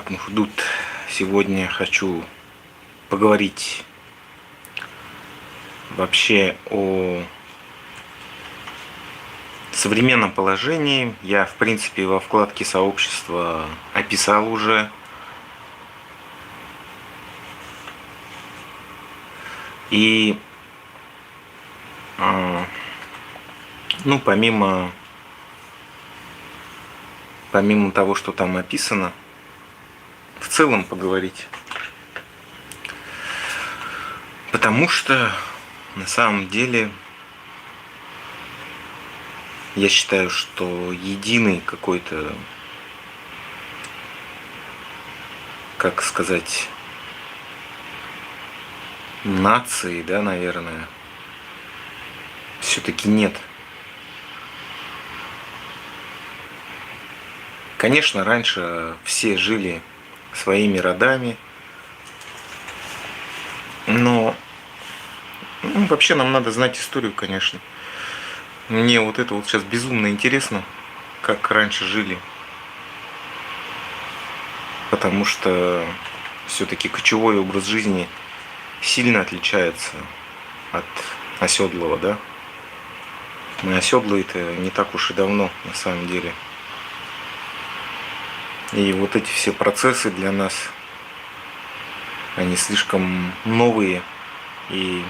Так, ну Худут, сегодня хочу поговорить вообще о современном положении. Я, в принципе, во вкладке сообщества описал уже. И, ну, помимо того, что там описано, в целом поговорить. Потому что на самом деле я считаю, что единый какой-то, как сказать, нации, да, наверное, все-таки нет. Конечно, раньше все жили своими родами, но вообще нам надо знать историю, конечно. Мне вот это вот сейчас безумно интересно, как раньше жили, потому что все-таки кочевой образ жизни сильно отличается от оседлого, да? Мы оседлые-то не так уж и давно, на самом деле. И вот эти все процессы для нас, они слишком новые и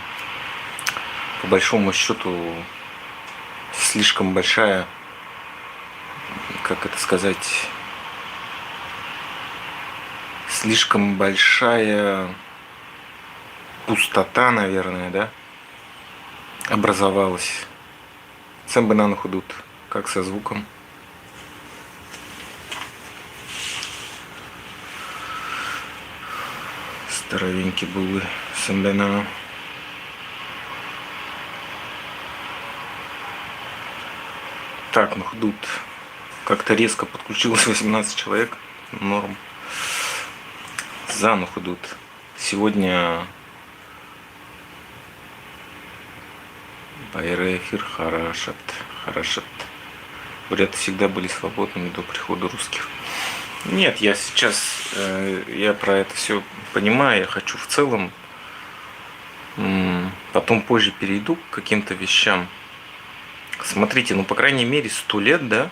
по большому счету слишком большая, как это сказать, слишком большая пустота, наверное, да, образовалась. Сам бы на Худут, как со звуком. Здоровенький был Самбена. Так, ну Худут. Как-то резко подключилось 18 человек. Норм. За Худут. Сегодня Байрефир Харашат. Буряты всегда были свободными до прихода русских. Нет, я сейчас, я про это все понимаю, я хочу в целом, потом позже перейду к каким-то вещам. Смотрите, ну по крайней мере 100 лет, да,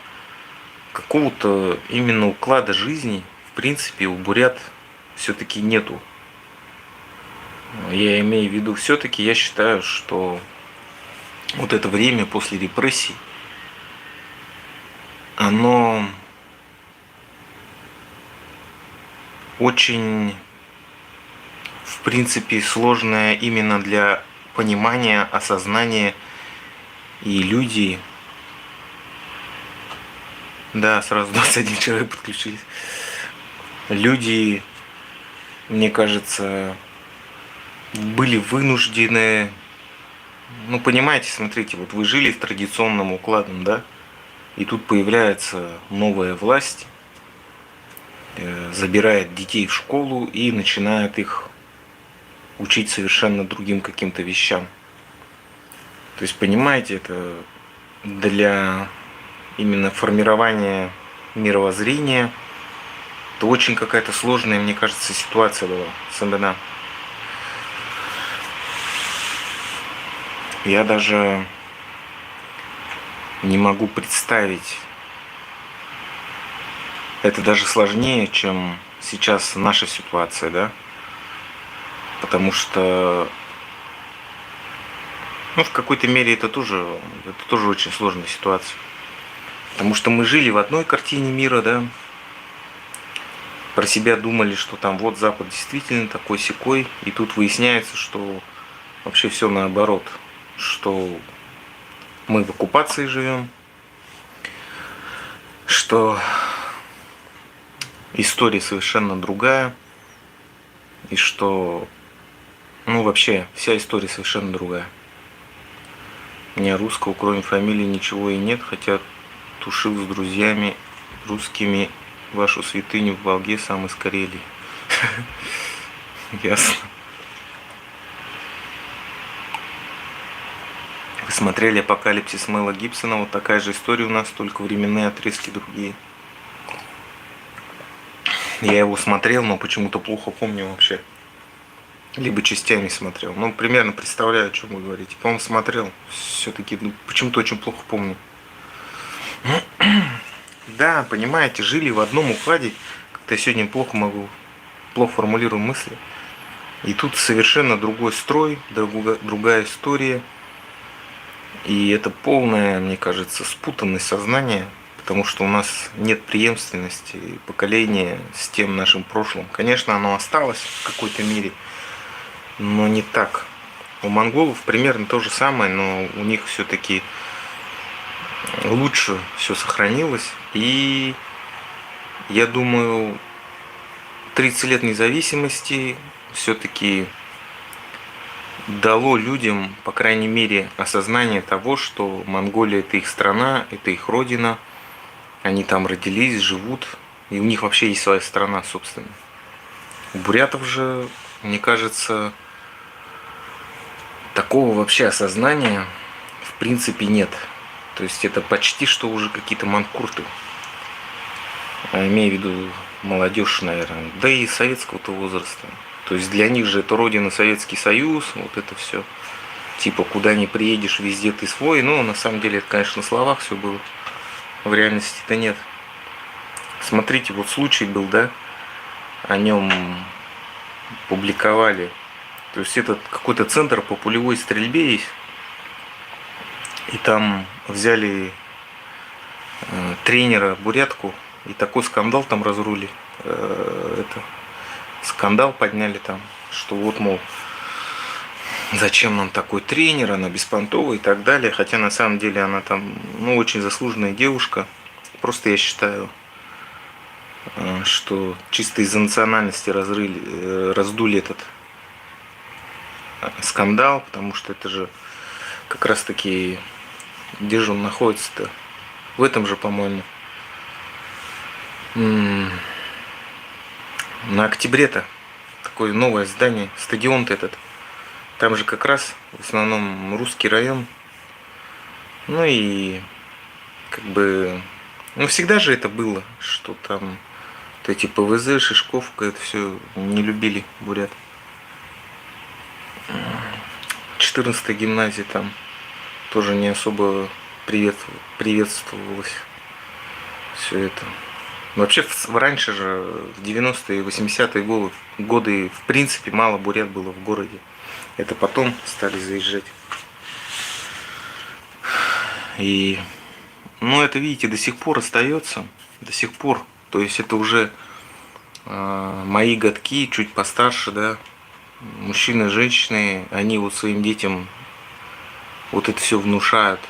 какого-то именно уклада жизни, в принципе, у бурят все-таки нету. Я имею в виду, все-таки я считаю, что вот это время после репрессий, оно очень, в принципе, сложное именно для понимания, осознания. И люди, да, сразу 21 человек подключились. Люди, мне кажется, были вынуждены, ну, понимаете, смотрите, вот вы жили с традиционным укладом, да, и тут появляется новая власть, забирает детей в школу и начинает их учить совершенно другим каким-то вещам. То есть, понимаете, это для именно формирования мировоззрения, это очень какая-то сложная, мне кажется, ситуация была. Самбена. Я даже не могу представить. Это даже сложнее, чем сейчас наша ситуация, да? Потому что, ну, в какой-то мере это тоже очень сложная ситуация. Потому что мы жили в одной картине мира, да? Про себя думали, что там вот Запад действительно такой-сякой. И тут выясняется, что вообще все наоборот. Что мы в оккупации живем. Что история совершенно другая. И что, ну, вообще, вся история совершенно другая. У меня русского, кроме фамилии, ничего и нет, хотя тушил с друзьями русскими вашу святыню в Волге сам из Карелии. Ясно. Вы смотрели «Апокалипсис» Мэла Гибсона, вот такая же история у нас, только временные отрезки другие. Я его смотрел, но почему-то плохо помню вообще. Либо частями смотрел. Ну, примерно представляю, о чем вы говорите. По-моему, смотрел. Все-таки почему-то очень плохо помню. Да, понимаете, жили в одном укладе. Как-то я сегодня плохо формулирую мысли. И тут совершенно другой строй, другая история. И это полное, мне кажется, спутанность сознания, потому что у нас нет преемственности поколения с тем нашим прошлым. Конечно, оно осталось в какой-то мере, но не так. У монголов примерно то же самое, но у них все-таки лучше все сохранилось. И я думаю, 30 лет независимости все-таки дало людям, по крайней мере, осознание того, что Монголия — это их страна, это их родина, они там родились, живут, и у них вообще есть своя страна, собственно. У бурятов же, мне кажется, такого вообще осознания в принципе нет. То есть это почти что уже какие-то манкурты. Имею в виду молодежь, наверное, да и советского-то возраста. То есть для них же это родина Советский Союз, вот это все. Типа, куда ни приедешь, везде ты свой. Но на самом деле это, конечно, на словах все было. В реальности-то нет. Смотрите, вот случай был, да, о нем публиковали. То есть это какой-то центр по пулевой стрельбе есть. И там взяли тренера бурятку. И такой скандал там разрули. Скандал подняли там, что вот, мол, зачем нам такой тренер, она беспонтовая и так далее. Хотя на самом деле она там, ну, очень заслуженная девушка. Просто я считаю, что чисто из-за национальности раздули этот скандал, потому что это же как раз таки, где же он находится-то? В этом же, по-моему, на Октябре-то такое новое здание, стадион-то этот. Там же как раз в основном русский район. Ну и как бы, ну всегда же это было, что там вот эти ПВЗ, Шишковка, это все не любили бурят. 14-я гимназия там тоже не особо приветствовалось все это. Вообще раньше же, в 90-е и 80-е годы, в принципе, мало бурят было в городе. Это потом стали заезжать. И, ну, это, видите, до сих пор остается. До сих пор. То есть это уже мои годки, чуть постарше, да. Мужчины, женщины, они вот своим детям вот это все внушают.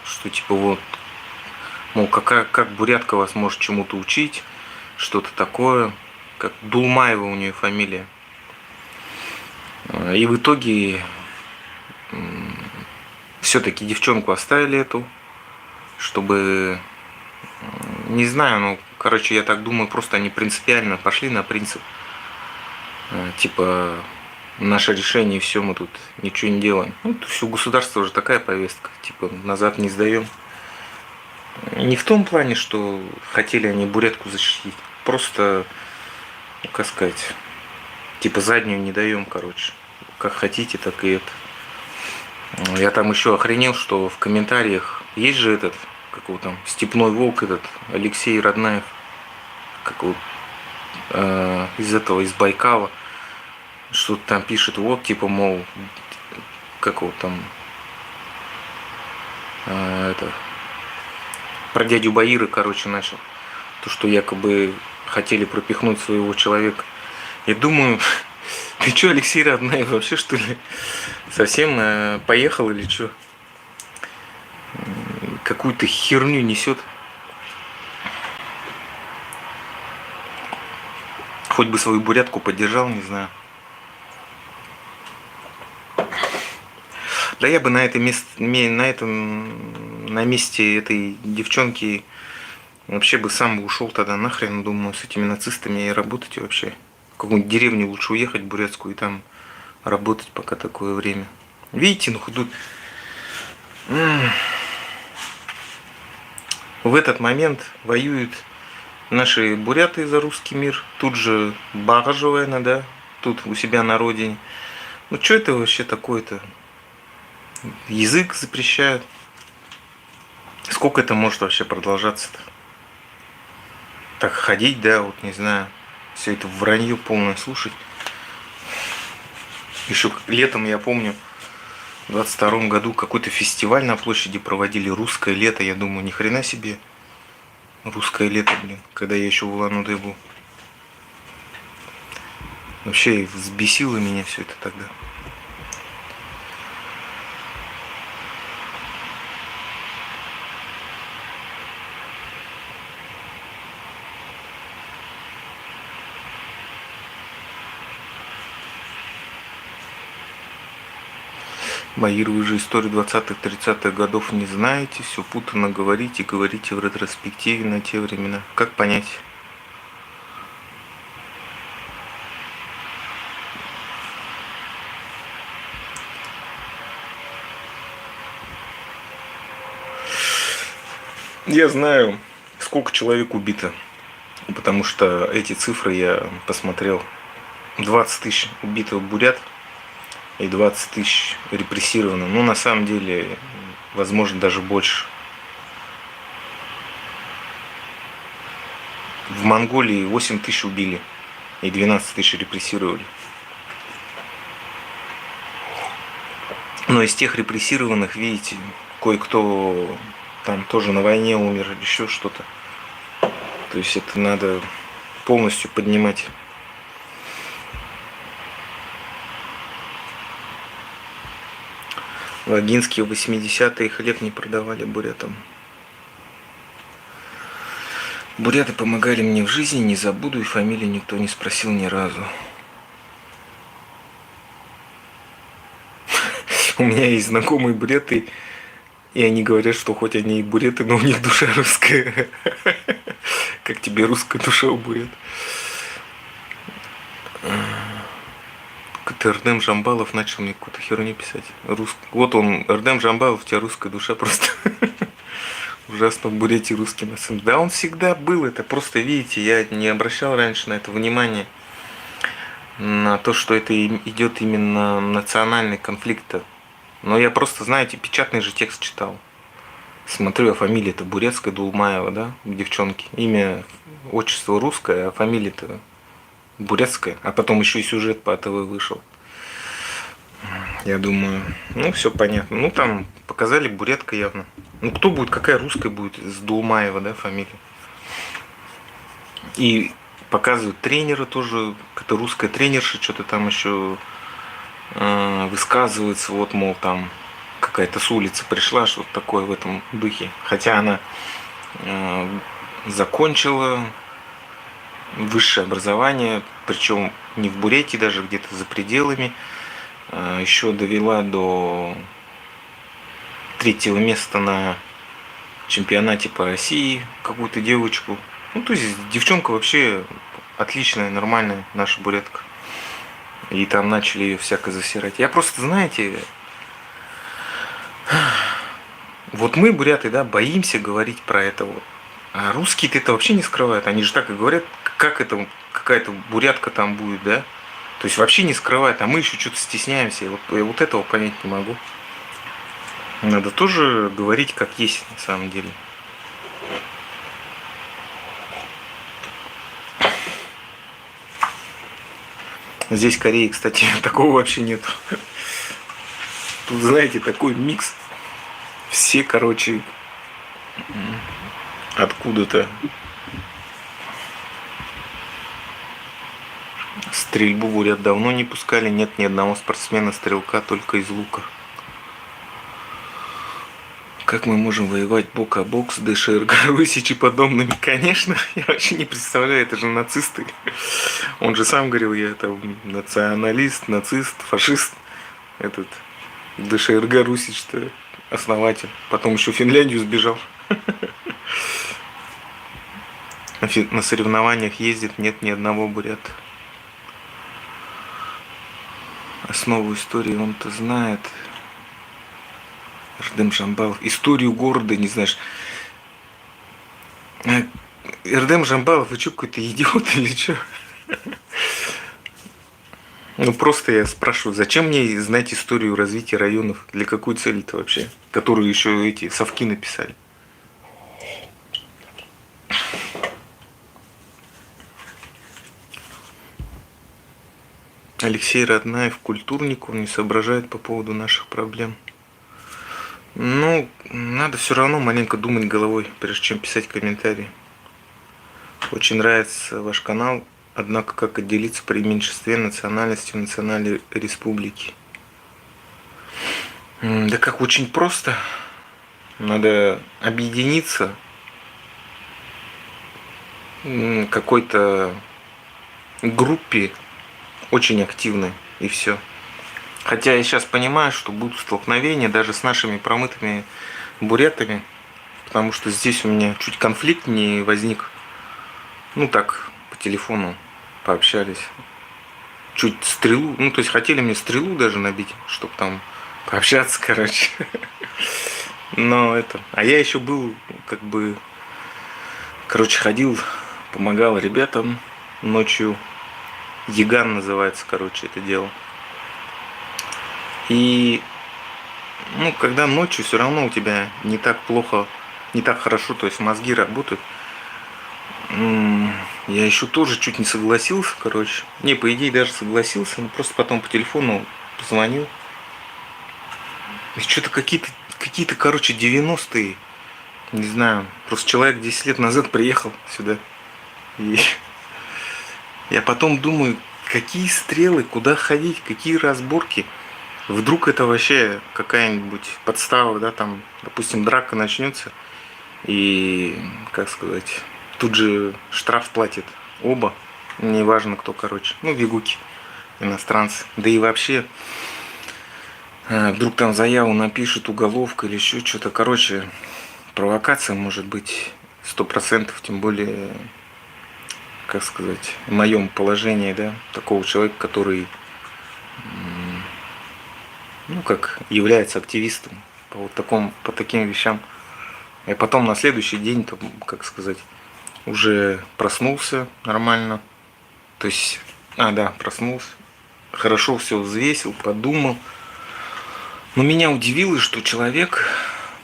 Что типа вот, мол, как бурятка вас может чему-то учить, что-то такое, как Дулмаева у нее фамилия. И в итоге все-таки девчонку оставили эту, чтобы, не знаю, ну, короче, я так думаю, просто они принципиально пошли на принцип. Типа, наше решение, все, мы тут ничего не делаем. Ну, все, у государства уже такая повестка, типа, назад не сдаем. Не в том плане, что хотели они бурятку защитить. Просто, ну, как сказать, типа заднюю не даем, короче. Как хотите, так и это. Я там еще охренел, что в комментариях есть же этот, как его там, степной волк этот, Алексей Роднаев, как его, из этого, из Байкала, что-то там пишет, вот, типа, мол, как его там, это, про дядю Баиры, короче, начал. То, что якобы хотели пропихнуть своего человека. Я думаю, ты что, Алексей Роднаев, вообще, что ли, совсем поехал или что? Какую-то херню несет. Хоть бы свою бурятку поддержал, не знаю. Да я бы на месте этой девчонки вообще бы сам ушел тогда нахрен, думаю, с этими нацистами и работать вообще. В какую-нибудь деревню лучше уехать бурятскую и там работать пока такое время. Видите, ну тут в этот момент воюют Наши буряты за русский мир, тут же Багажевая, да, тут у себя на родине. Ну что это вообще такое-то? Язык запрещают. Сколько это может вообще продолжаться-то? Так ходить, да, вот не знаю. Все это вранье полное слушать. Еще летом, я помню, в 22-м году какой-то фестиваль на площади проводили, русское лето. Я думаю, ни хрена себе. Русское лето, блин, когда я еще в Улан-Удэ был. Вообще взбесило меня все это тогда. Маир, вы же историю 20-30-х годов не знаете, все путано говорите, говорите в ретроспективе на те времена. Как понять? Я знаю, сколько человек убито, потому что эти цифры я посмотрел. 20 тысяч убитых бурят и 20 тысяч репрессировано. Ну, на самом деле, возможно, даже больше. В Монголии 8 тысяч убили и 12 тысяч репрессировали. Но из тех репрессированных, видите, кое-кто там тоже на войне умер или еще что-то. То есть это надо полностью поднимать. Логинские 80-е хлеб не продавали бурятам. Буряты помогали мне в жизни, не забуду, и фамилии никто не спросил ни разу. У меня есть знакомые буряты, и они говорят, что хоть они и буряты, но у них душа русская. Как тебе русская душа у бурят? Какой-то Эрдем Жамбалов начал мне какую-то херню писать. Вот он, Эрдем Жамбалов, у тебя русская душа просто. Ужасно в Бурятии русский нацизм. Да он всегда был, это просто, видите, я не обращал раньше на это внимание. На то, что это идет именно национальный конфликт. Но я просто, знаете, печатный же текст читал. Смотрю, а фамилия-то Бурецкая, Дулмаева, да, девчонки. Имя, отчество русское, а фамилия-то Бурецкая. А потом еще и сюжет по АТВ вышел. Я думаю, ну все понятно. Ну там показали бурятка явно. Ну кто будет, какая русская будет с Дулмаева, да, фамилия. И показывают тренера тоже, какая-то русская тренерша, что-то там еще высказывается, вот, мол, там какая-то с улицы пришла, что-то такое в этом духе. Хотя она закончила высшее образование, причем не в Бурятии, даже где-то за пределами. Еще довела до 3-го места на чемпионате по России какую-то девочку. Ну, то есть девчонка вообще отличная, нормальная, наша бурятка. И там начали ее всяко засирать. Я просто, знаете, вот мы, буряты, да, боимся говорить про это вот. А русские-то это вообще не скрывают. Они же так и говорят, как это какая-то бурятка там будет, да. То есть вообще не скрывают, а мы еще что-то стесняемся. Я вот этого понять не могу. Надо тоже говорить как есть на самом деле. Здесь в Корее, кстати, такого вообще нет. Тут, знаете, такой микс. Все, короче, откуда-то. Стрельбу бурят давно не пускали. Нет ни одного спортсмена-стрелка, только из лука. Как мы можем воевать бок о бок с ДШРГ, Русич и подобными? Конечно, я вообще не представляю, это же нацисты. Он же сам говорил, я там националист, нацист, фашист. Этот ДШРГ Русич-то основатель. Потом еще в Финляндию сбежал. На соревнованиях ездит, нет ни одного бурята. Основу истории он-то знает. Эрдем Жамбалов. Историю города не знаешь. Эрдем Жамбалов, вы что, какой-то идиот или что? Ну просто я спрашиваю, зачем мне знать историю развития районов? Для какой цели-то вообще? Которую еще эти совки написали. Алексей Роднаев, культурник, он не соображает по поводу наших проблем. Ну, надо все равно маленько думать головой, прежде чем писать комментарии. Очень нравится ваш канал, однако как отделиться при меньшинстве национальности в национальной республике? Да как, очень просто. Надо объединиться какой-то группе очень активной, и все. Хотя я сейчас понимаю, что будут столкновения даже с нашими промытыми бурятами, потому что здесь у меня чуть конфликт не возник. Ну так, по телефону пообщались. Чуть стрелу, ну то есть хотели мне стрелу даже набить, чтобы там пообщаться, короче. Но это... А я еще был, как бы, короче, ходил, помогал ребятам ночью. Яган называется, короче, это дело. И, ну, когда ночью все равно у тебя не так плохо, не так хорошо, то есть мозги работают. Я еще тоже чуть не согласился, короче. Не, по идее даже согласился, но просто потом по телефону позвонил. И что-то какие-то, короче, 90-е. Не знаю, просто человек 10 лет назад приехал сюда. И я потом думаю, какие стрелы, куда ходить, какие разборки. Вдруг это вообще какая-нибудь подстава, да, там, допустим, драка начнется. И, как сказать, тут же штраф платит оба. Неважно кто, короче. Ну, вигуки, иностранцы. Да и вообще, вдруг там заяву напишут, уголовка или еще что-то. Короче, провокация может быть 100%, тем более, как сказать, в моем положении, да, такого человека, который, ну, как является активистом по вот по таким вещам. И потом на следующий день, там, как сказать, уже проснулся нормально. То есть, да, проснулся. Хорошо все взвесил, подумал. Но меня удивило, что человек,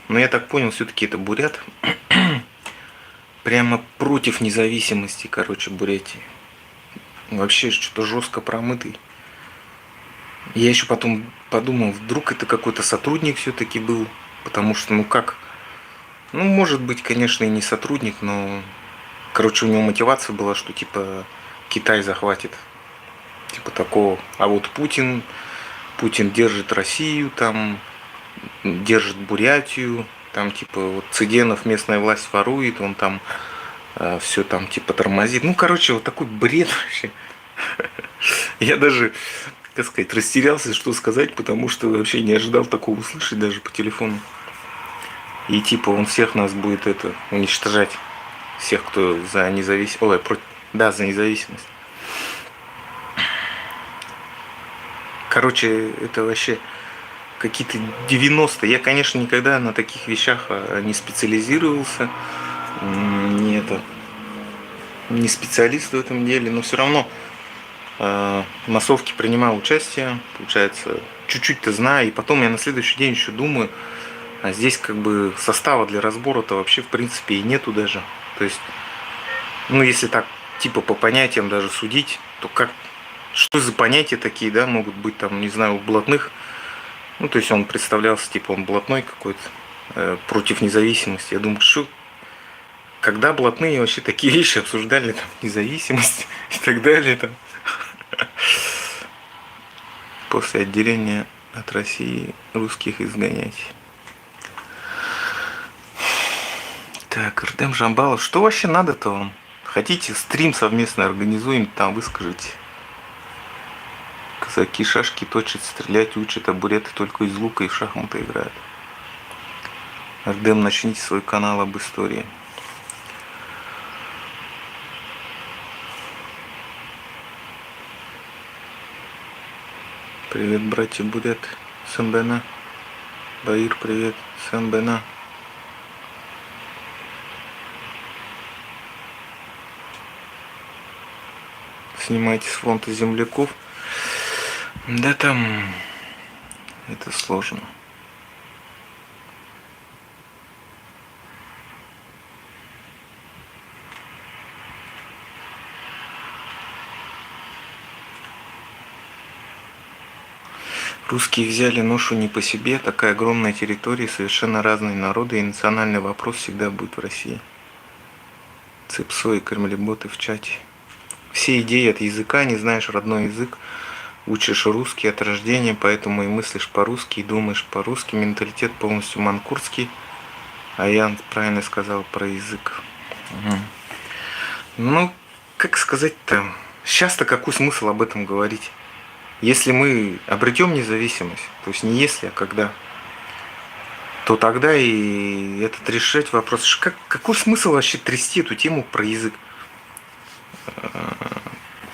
ну я так понял, все-таки это бурят, прямо против независимости, короче, Бурятии. Вообще что-то жестко промытый. Я еще потом подумал, вдруг это какой-то сотрудник все-таки был. Потому что, ну как, ну может быть, конечно, и не сотрудник, но, короче, у него мотивация была, что типа Китай захватит. Типа такого. А вот Путин держит Россию, там, держит Бурятию, там типа вот Цыденов местная власть ворует, он там все там типа тормозит. Ну, короче, вот такой бред вообще. Я даже, как сказать, растерялся, что сказать, потому что вообще не ожидал такого услышать даже по телефону. И типа он всех нас будет это уничтожать. Всех, кто за независимость. Ой, да, за независимость. Короче, это вообще какие-то 90-е. Я, конечно, никогда на таких вещах не специализировался. Не специалист в этом деле, но все равно в массовке принимал участие, получается, чуть-чуть-то знаю, и потом я на следующий день еще думаю, а здесь как бы состава для разбора-то вообще в принципе и нету даже. То есть, ну если так типа по понятиям даже судить, то как, что за понятия такие, да, могут быть там, не знаю, у блатных. Ну то есть он представлялся, типа он блатной какой-то, против независимости. Я думаю, что когда блатные вообще такие вещи обсуждали, там, независимость и так далее, там. После отделения от России русских изгонять. Так, Эрдем Жамбалов, что вообще надо-то вам? Хотите, стрим совместно организуем, там выскажите. Казаки шашки точат, стрелять учат, а буреты только из лука и в шахматы играют. Эрдем, начните свой канал об истории. Привет, братья бурят. Сэмбэна. Баир, привет. Сэмбэна. снимаете с фронта земляков. Да там это сложно. Русские взяли ношу не по себе, такая огромная территория, совершенно разные народы, и национальный вопрос всегда будет в России. Цепсо и кремлеботы в чате. Все идеи от языка, не знаешь родной язык, учишь русский от рождения, поэтому и мыслишь по-русски, и думаешь по-русски, менталитет полностью манкуртский, а я правильно сказал про язык. Угу. Ну, как сказать-то, сейчас-то какой смысл об этом говорить? Если мы обретем независимость, то есть не если, а когда, то тогда и этот решать вопрос. Какой смысл вообще трясти эту тему про язык?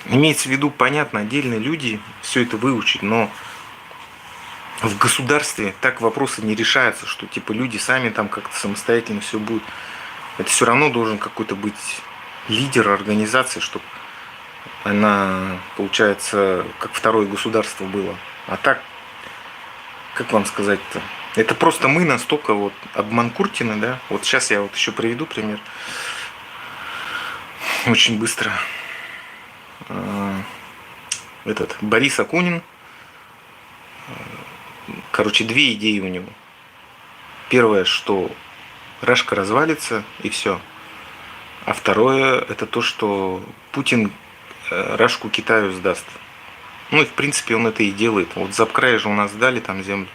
Имеется в виду, понятно, отдельные люди все это выучить, но в государстве так вопросы не решаются, что типа люди сами там как-то самостоятельно все будет. Это все равно должен какой-то быть лидер организации, чтобы она, получается, как второе государство было. А так, как вам сказать-то? Это просто мы настолько вот обманкуртины, да? Вот сейчас я вот еще приведу пример. Очень быстро. Этот Борис Акунин. Короче, две идеи у него. Первое, что Рашка развалится и все. А второе, это то, что Путин Рашку Китаю сдаст. Ну и в принципе он это и делает. Вот Запкрая же у нас сдали там землю.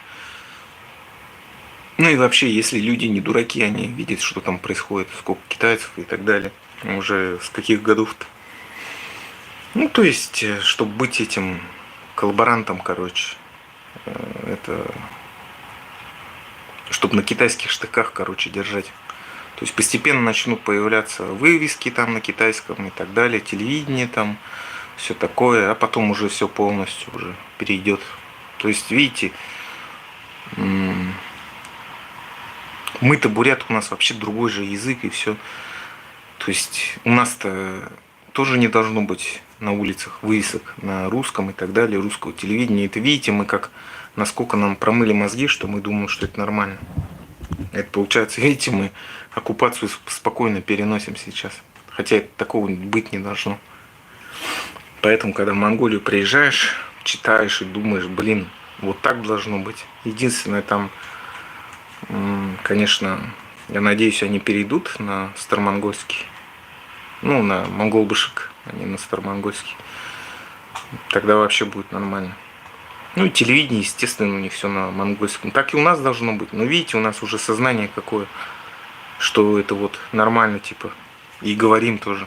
Ну и вообще, если люди не дураки, они видят, что там происходит, сколько китайцев и так далее. Уже с каких годов-то. Ну, то есть, чтобы быть этим коллаборантом, короче, это... Чтобы на китайских штыках, короче, держать. То есть постепенно начнут появляться вывески там на китайском и так далее, телевидение там, все такое, а потом уже все полностью уже перейдет. То есть, видите, мы-то бурят, у нас вообще другой же язык и все. То есть у нас-то тоже не должно быть на улицах вывесок на русском и так далее, русского телевидения. Это видите, мы как, насколько нам промыли мозги, что мы думаем, что это нормально. Это получается, видите, мы оккупацию спокойно переносим сейчас. Хотя такого быть не должно. Поэтому, когда в Монголию приезжаешь, читаешь и думаешь, блин, вот так должно быть. Единственное, там, конечно, я надеюсь, они перейдут на старомонгольский. Ну, на монгол-бышек, а не на старомонгольский. Тогда вообще будет нормально. Ну и телевидение, естественно, у них все на монгольском. Так и у нас должно быть. Но видите, у нас уже сознание какое, что это вот нормально, типа. И говорим тоже.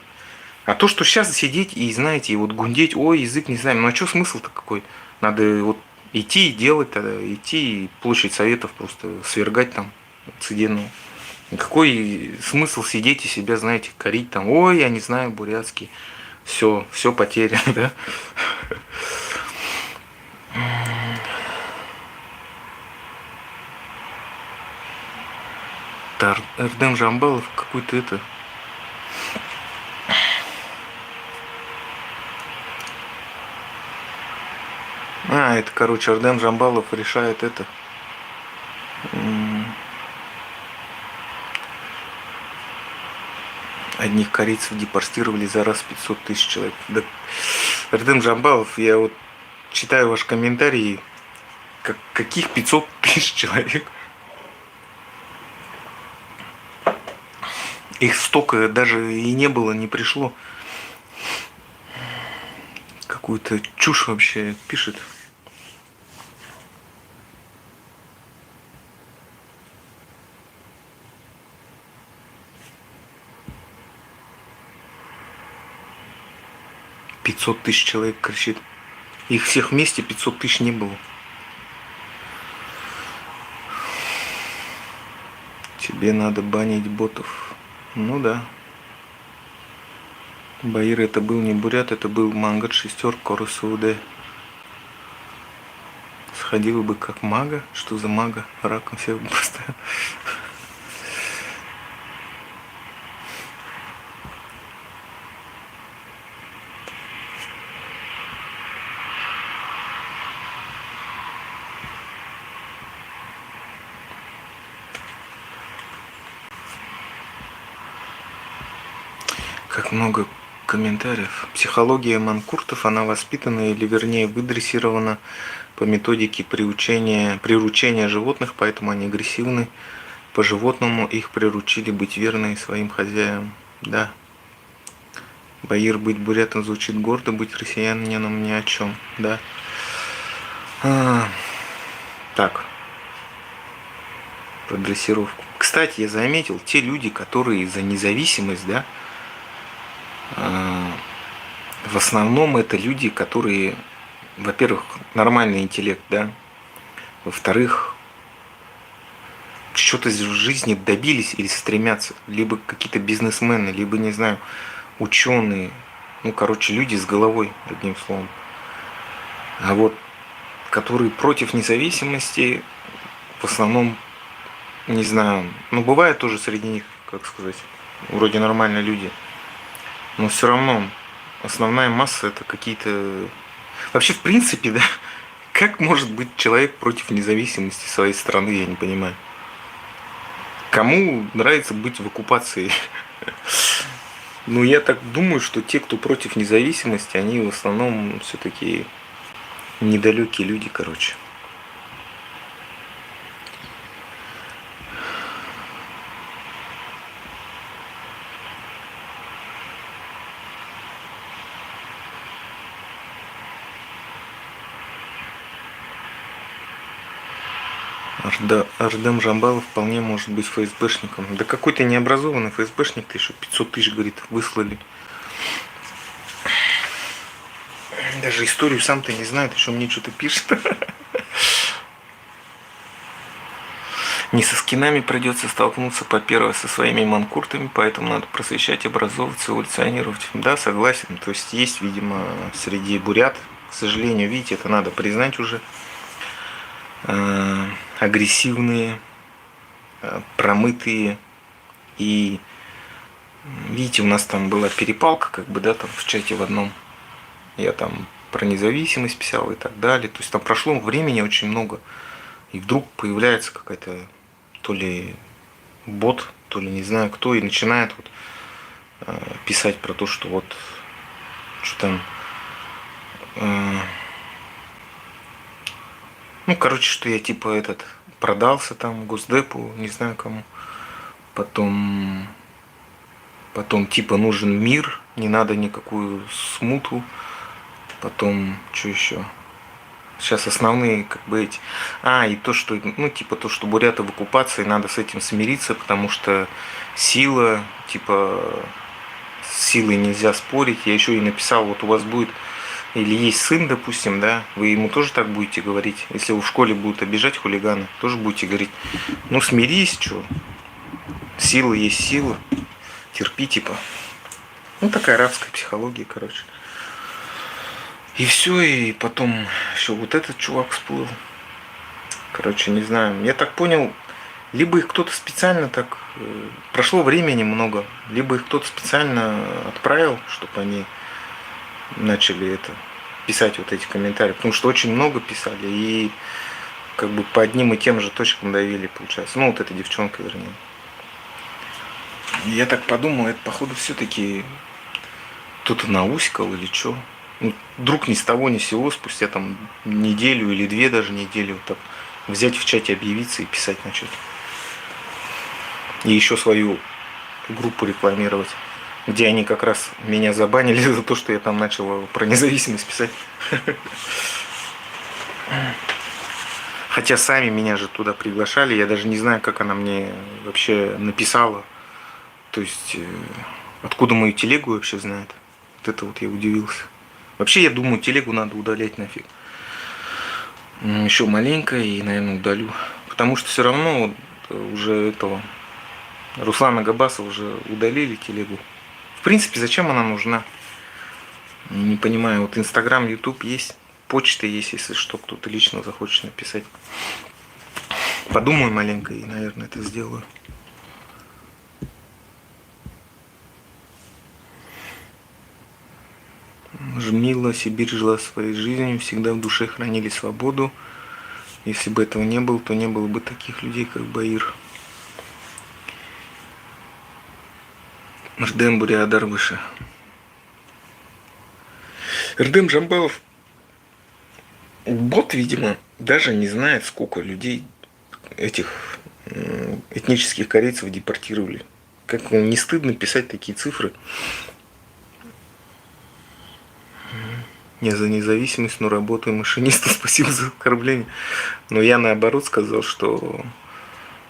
А то, что сейчас сидеть и, знаете, и вот гундеть, ой, язык не знаем. Ну а что смысл-то какой? Надо вот идти и делать тогда, идти и площадь советов просто свергать там циденного. Какой смысл сидеть и себя, знаете, корить там, ой, я не знаю бурятский. Все потеряно, да? Эрдем Жамбалов какой-то это... это, короче, Эрдем Жамбалов решает это. Одних корейцев депортировали за раз 500 тысяч человек. Да. Эрдем Жамбалов, я вот читаю ваш комментарий, каких 500 тысяч человек? Их столько даже и не было, не пришло. Какую-то чушь вообще пишет. «500 тысяч человек» кричит. Их всех вместе 500 тысяч не было. Тебе надо банить ботов. Ну да. Баир это был не бурят, это был мангат шестерка РСУД. Сходил бы как мага. Что за мага? Раком всех бы поставил. Так много комментариев. Психология манкуртов, она воспитана или вернее выдрессирована по методике приручения животных, поэтому они агрессивны. По животному их приручили быть верными своим хозяевам. Да. Баир, быть бурятом звучит гордо, быть россиянином ни о чем. Да. Так. Про дрессировку. Кстати, я заметил, те люди, которые за независимость, да, в основном это люди, которые, во-первых, нормальный интеллект, да, во-вторых, что-то в жизни добились или стремятся, либо какие-то бизнесмены, либо, не знаю, ученые, ну, короче, люди с головой, одним словом. А вот, которые против независимости, в основном, не знаю, ну, бывает тоже среди них, как сказать, вроде нормальные люди, но все равно основная масса это какие-то... Вообще, в принципе, да, как может быть человек против независимости своей страны, я не понимаю. Кому нравится быть в оккупации? Ну, я так думаю, что те, кто против независимости, они в основном все-таки недалекие люди, короче. Ардем Жамбалов вполне может быть ФСБшником. Да какой-то необразованный ФСБшник-то еще 500 тысяч, говорит, выслали. Даже историю сам-то не знает, еще мне что-то пишет. Не со скинами придется столкнуться, по-первых, со своими манкуртами, поэтому надо просвещать, образовываться, эволюционировать. Да, согласен. То есть есть, видимо, среди бурят, к сожалению, видите, это надо признать уже, агрессивные, промытые. И видите, у нас там была перепалка, как бы, да, там в чате в одном. Я там про независимость писал и так далее. То есть там прошло времени очень много. И вдруг появляется какая-то то ли бот, то ли не знаю кто, и начинает вот писать про то, что вот что там, ну, короче, что я типа этот продался там Госдепу, не знаю кому. Потом типа нужен мир, не надо никакую смуту. Потом, что еще? Сейчас основные как бы эти... и то, что, ну, типа то, что буряты в оккупации, надо с этим смириться, потому что сила, типа, с силой нельзя спорить. Я еще и написал, вот у вас будет, или есть сын, допустим, да, вы ему тоже так будете говорить. Если вы в школе будут обижать хулиганы, тоже будете говорить, ну, смирись, что, сила есть сила, терпи, типа. Ну, такая арабская психология, короче. И все, и потом еще вот этот чувак всплыл. Короче, не знаю. Я так понял, либо их кто-то специально так... Прошло времени много, либо их кто-то специально отправил, чтобы они начали это писать вот эти комментарии. Потому что очень много писали и как бы по одним и тем же точкам давили, получается. Ну, вот эта девчонка, вернее. Я так подумал, это походу все-таки кто-то науськал или что. Ну, вдруг ни с того ни с сего, спустя там неделю или две даже недели, вот так взять в чате, объявиться и писать начать. И еще свою группу рекламировать, где они как раз меня забанили за то, что я там начал про независимость писать. Хотя сами меня же туда приглашали, я даже не знаю, как она мне вообще написала. То есть, откуда мою телегу вообще знает. Вот это вот я удивился. Вообще, я думаю, телегу надо удалять нафиг. Еще маленько и, наверное, удалю. Потому что все равно вот уже этого Руслана Габаса уже удалили телегу. В принципе, зачем она нужна? Не понимаю. Вот Инстаграм, Ютуб есть, почта есть, если что, кто-то лично захочет написать. Подумаю маленько и, наверное, это сделаю. Жмила, Сибирь жила своей жизнью, всегда в душе хранили свободу. Если бы этого не было, то не было бы таких людей, как Баир. Эрдем Буриадар выше. Эрдем Джамбалов, бот, видимо, даже не знает, сколько людей этих этнических корейцев депортировали. Как не стыдно писать такие цифры. Я за независимость, но работаю машинистом, спасибо за оскорбление. Но я наоборот сказал, что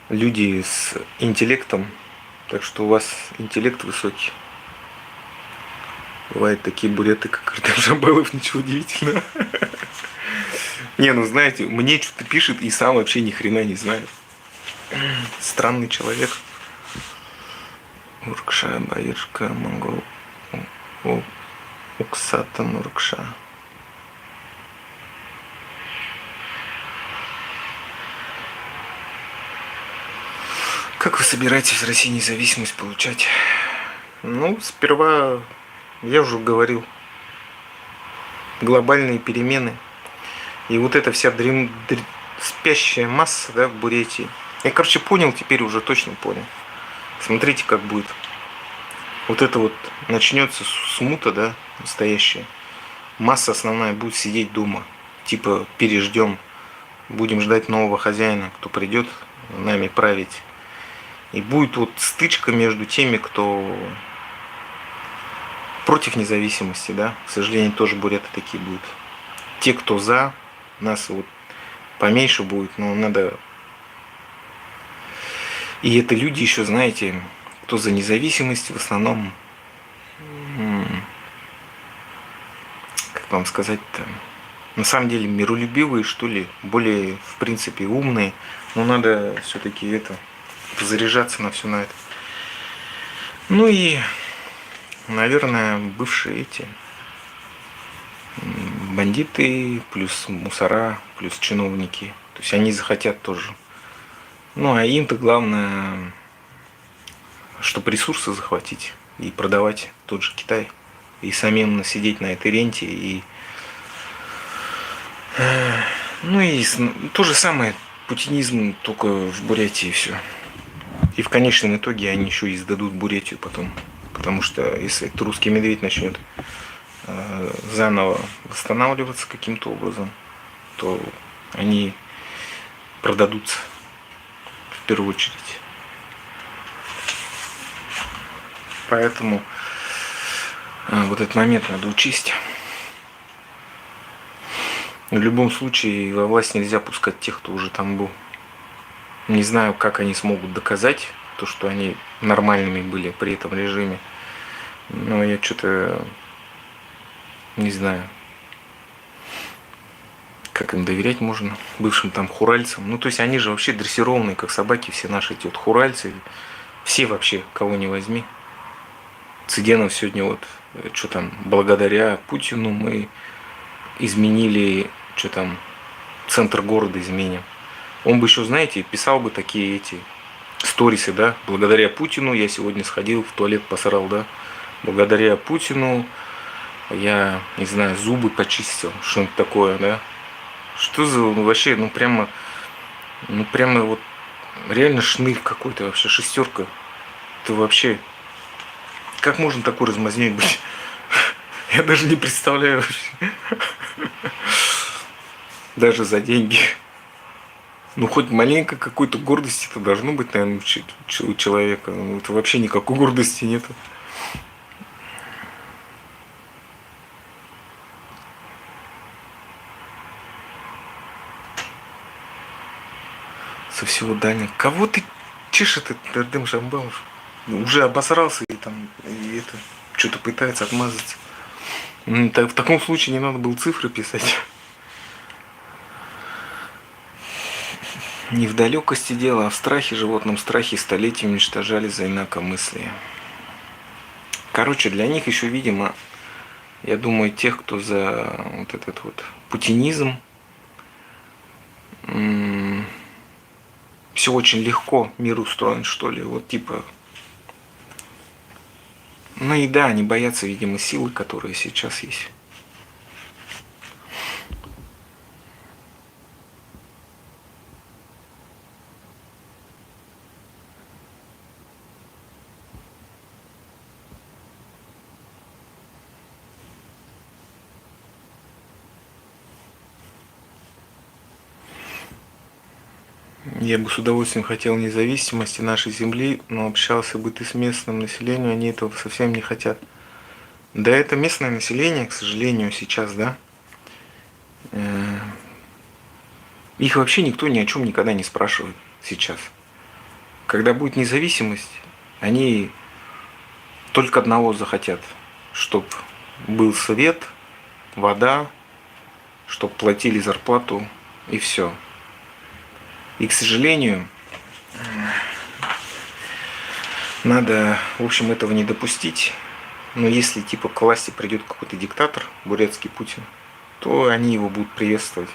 люди с интеллектом, так что у вас интеллект высокий. Бывают такие буреты, как Артем Жабалов, ничего удивительного. Не, ну знаете, мне что-то пишет и сам вообще ни хрена не знает. Странный человек. Уркша, Баиршка, Монгол, Уксата, Нуркша. Как вы собираетесь в России независимость получать? Ну, сперва, я уже говорил, глобальные перемены. И вот эта вся спящая масса, да, в Бурятии. Я, короче, понял, теперь уже точно понял. Смотрите, как будет. Вот это вот начнется смута, да, настоящая. Масса основная будет сидеть дома. Типа переждем. Будем ждать нового хозяина, кто придет нами править. И будет вот стычка между теми, кто против независимости, да. К сожалению, тоже буряты такие будут. Те, кто за, нас вот поменьше будет, но надо... И это люди еще, знаете, кто за независимость, в основном, как вам сказать-то, на самом деле миролюбивые, что ли, более, в принципе, умные. Но надо все-таки это, заряжаться на все на это. Ну и, наверное, бывшие эти бандиты, плюс мусора, плюс чиновники. То есть они захотят тоже. Ну, а им-то главное, чтобы ресурсы захватить и продавать тот же Китай. И самим сидеть на этой ренте. И... Ну и то же самое, путинизм, только в Бурятии все. И в конечном итоге они еще и сдадут Бурятию потом. Потому что если этот русский медведь начнет заново восстанавливаться каким-то образом, то они продадутся в первую очередь. Поэтому вот этот момент надо учесть. В любом случае во власть нельзя пускать тех, кто уже там был. Не знаю, как они смогут доказать то, что они нормальными были при этом режиме. Но я что-то не знаю, как им доверять можно, бывшим там хуральцам. Ну, то есть они же вообще дрессированные, как собаки, все наши эти вот хуральцы. Все вообще, кого не возьми. Цыденов сегодня вот, что там, благодаря Путину мы изменили, что там, центр города изменим. Он бы еще, знаете, писал бы такие эти сторисы, да, благодаря Путину я сегодня сходил в туалет, посрал, да, благодаря Путину я, не знаю, зубы почистил, что-нибудь такое, да. Что за вообще, ну прямо вот реально шнырь какой-то вообще, шестерка. Это вообще, как можно такой размазнёй быть? Я даже не представляю вообще. Даже за деньги. Ну, хоть маленько какой-то гордости-то должно быть, наверное, у человека. Ну, это вообще никакой гордости нету. Со всего дальнего. Кого ты чешешь, этот Эрдем Жамбалов? Уже обосрался и там, и это, что-то пытается отмазаться. В таком случае не надо было цифры писать. Не в далекости дело, а в страхе, животном страхе столетиями уничтожали за инакомыслие. Короче, для них еще, видимо, я думаю, тех, кто за вот этот вот путинизм, все очень легко, мир устроен, что ли, вот типа. Ну и да, они боятся, видимо, силы, которые сейчас есть. Я бы с удовольствием хотел независимости нашей земли, но общался бы ты с местным населением, они этого совсем не хотят. Да, это местное население, к сожалению, сейчас, да. э, Их вообще никто ни о чем никогда не спрашивает сейчас. Когда будет независимость, они только одного захотят, чтобы был свет, вода, чтобы платили зарплату и все. И, к сожалению, надо, в общем, этого не допустить. Но если типа к власти придет какой-то диктатор, бурятский Путин, то они его будут приветствовать.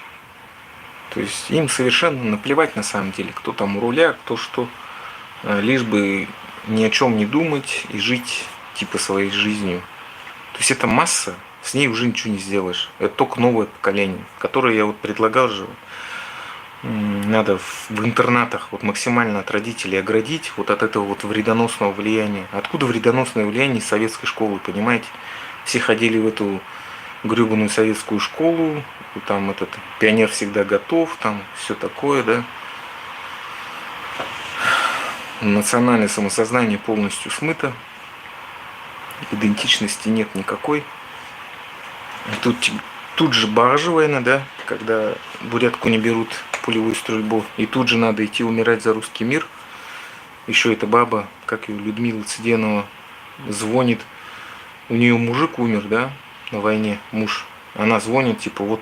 То есть им совершенно наплевать на самом деле, кто там у руля, кто что, лишь бы ни о чем не думать и жить типа своей жизнью. То есть это масса, с ней уже ничего не сделаешь. Это только новое поколение, которое я вот предлагал же. Надо в интернатах вот максимально от родителей оградить вот от этого вот вредоносного влияния. Откуда вредоносное влияние из советской школы, понимаете? Все ходили в эту гребаную советскую школу, там этот пионер всегда готов, там все такое, да. Национальное самосознание полностью смыто, идентичности нет никакой. Тут же баржа военная, да, когда бурятку не берут пулевую стрельбу, и тут же надо идти умирать за русский мир. Еще эта баба, как ее Людмила Цыденова, звонит, у нее мужик умер, да, на войне, муж. Она звонит, типа, вот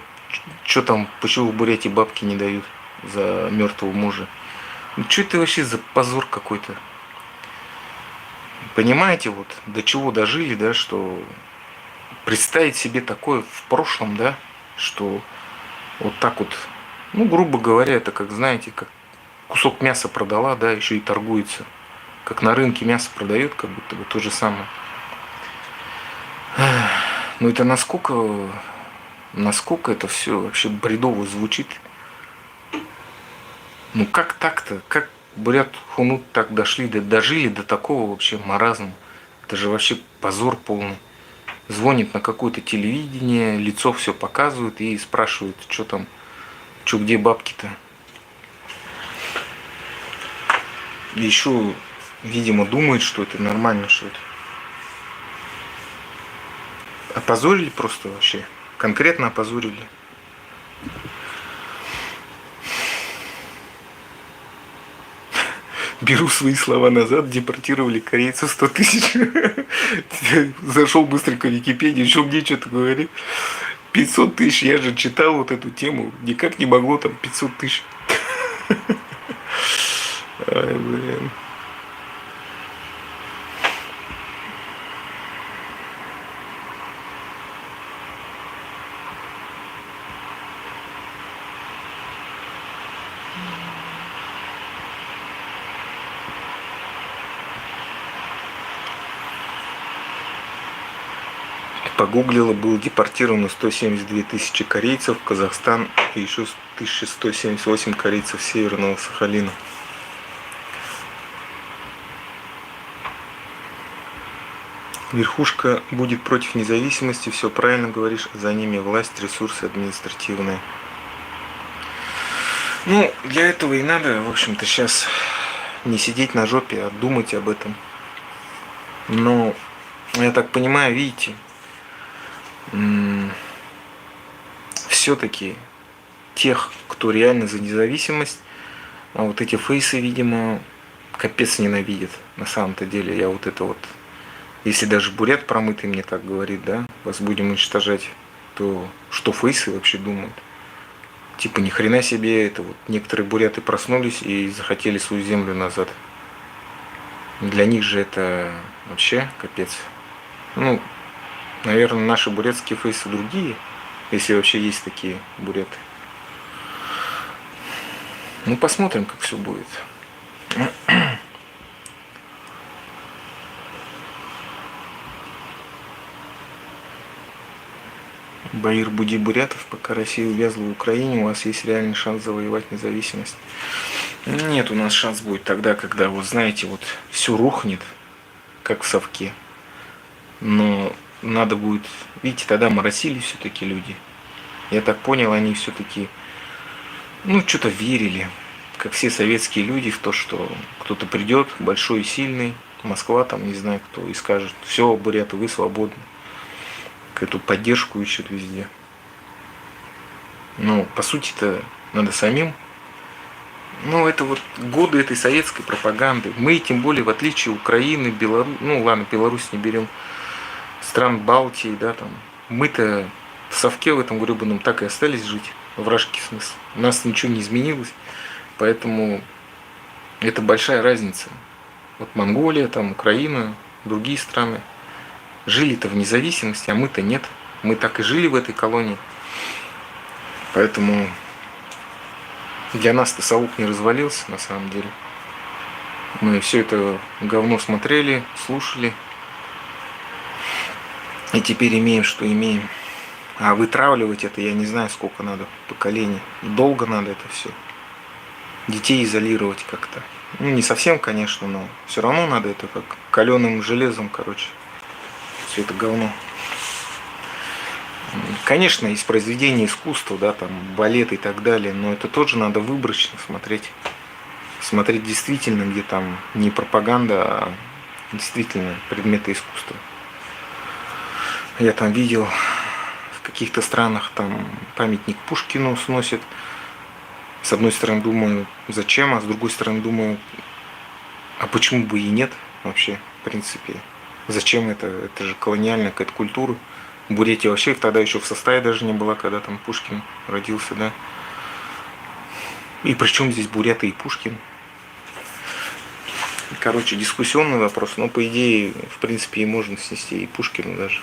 что там, почему в Бурятии бабки не дают за мертвого мужа. Ну что это вообще за позор какой-то? Понимаете, вот до чего дожили, да, что представить себе такое в прошлом, да, что вот так вот, ну, грубо говоря, это как, знаете, как кусок мяса продала, да, еще и торгуется. Как на рынке мясо продает, как будто бы то же самое. Но это насколько это все вообще бредово звучит. Ну как так-то? Как бурят хунут так дожили до такого вообще маразма? Это же вообще позор полный. Звонит на какое-то телевидение, лицо все показывает и спрашивает, что там, что где бабки-то. И еще, видимо, думает, что это нормально, что это. Опозорили просто вообще. Конкретно опозорили. Беру свои слова назад, депортировали корейцев 100 тысяч. Зашел быстренько в Википедию, еще где что-то говорит. 500 тысяч, я же читал вот эту тему. Никак не могло там 500 тысяч. Ай, блин. Погуглила, было депортировано 172 тысячи корейцев в Казахстан и еще 1178 корейцев Северного Сахалина. Верхушка будет против независимости, все правильно говоришь, за ними власть, ресурсы административные. Ну, для этого и надо, в общем-то, сейчас не сидеть на жопе, а думать об этом. Но, я так понимаю, видите, все-таки тех, кто реально за независимость, а вот эти фейсы, видимо, капец ненавидят на самом-то деле. Я вот это вот, если даже бурят промытый мне так говорит, да, вас будем уничтожать, то что фейсы вообще думают? Типа ни хрена себе, это вот некоторые буряты проснулись и захотели свою землю назад. Для них же это вообще капец. Ну, наверное, наши бурятские фейсы другие, если вообще есть такие буряты. Ну, посмотрим, как все будет. Баир, буди бурятов, пока Россия увязла в Украине, у вас есть реальный шанс завоевать независимость. Нет, у нас шанс будет тогда, когда, вот знаете, вот все рухнет, как в совке. Но надо будет, видите, тогда моросили все-таки люди. Я так понял, они все-таки, ну, что-то верили. как все советские люди, в то, что кто-то придет, большой и сильный, Москва там, не знаю кто, и скажет, все, буряты, вы свободны. Эту поддержку ищут везде. Но по сути-то надо самим. Ну, это вот годы этой советской пропаганды. Мы, тем более, в отличие Украины, Беларусь, ну ладно, Беларусь не берем, стран Балтии, да, там, мы-то в совке в этом гребаном так и остались жить, в рашке смысл. У нас ничего не изменилось, поэтому это большая разница. Вот Монголия, там, Украина, другие страны жили-то в независимости, а мы-то нет. Мы так и жили в этой колонии. Поэтому для нас-то Саук не развалился, на самом деле. Мы все это говно смотрели, слушали. И теперь имеем, что имеем. А вытравливать это, я не знаю, сколько надо поколений. Долго надо это все. Детей изолировать как-то. Ну, не совсем, конечно, но все равно надо это как каленым железом, короче. Все это говно. Конечно, из произведений искусства, да, там, балет и так далее, но это тоже надо выборочно смотреть. Смотреть действительно, где там не пропаганда, а действительно предметы искусства. Я там видел в каких-то странах там памятник Пушкину сносят. С одной стороны думаю, зачем, а с другой стороны думаю, а почему бы и нет вообще, в принципе. Зачем это? Это же колониальная какая-то культура. Бурятия вообще тогда еще в составе даже не была, когда там Пушкин родился, да. И причем здесь буряты и Пушкин? Короче, дискуссионный вопрос, но по идее, в принципе, и можно снести и Пушкина даже.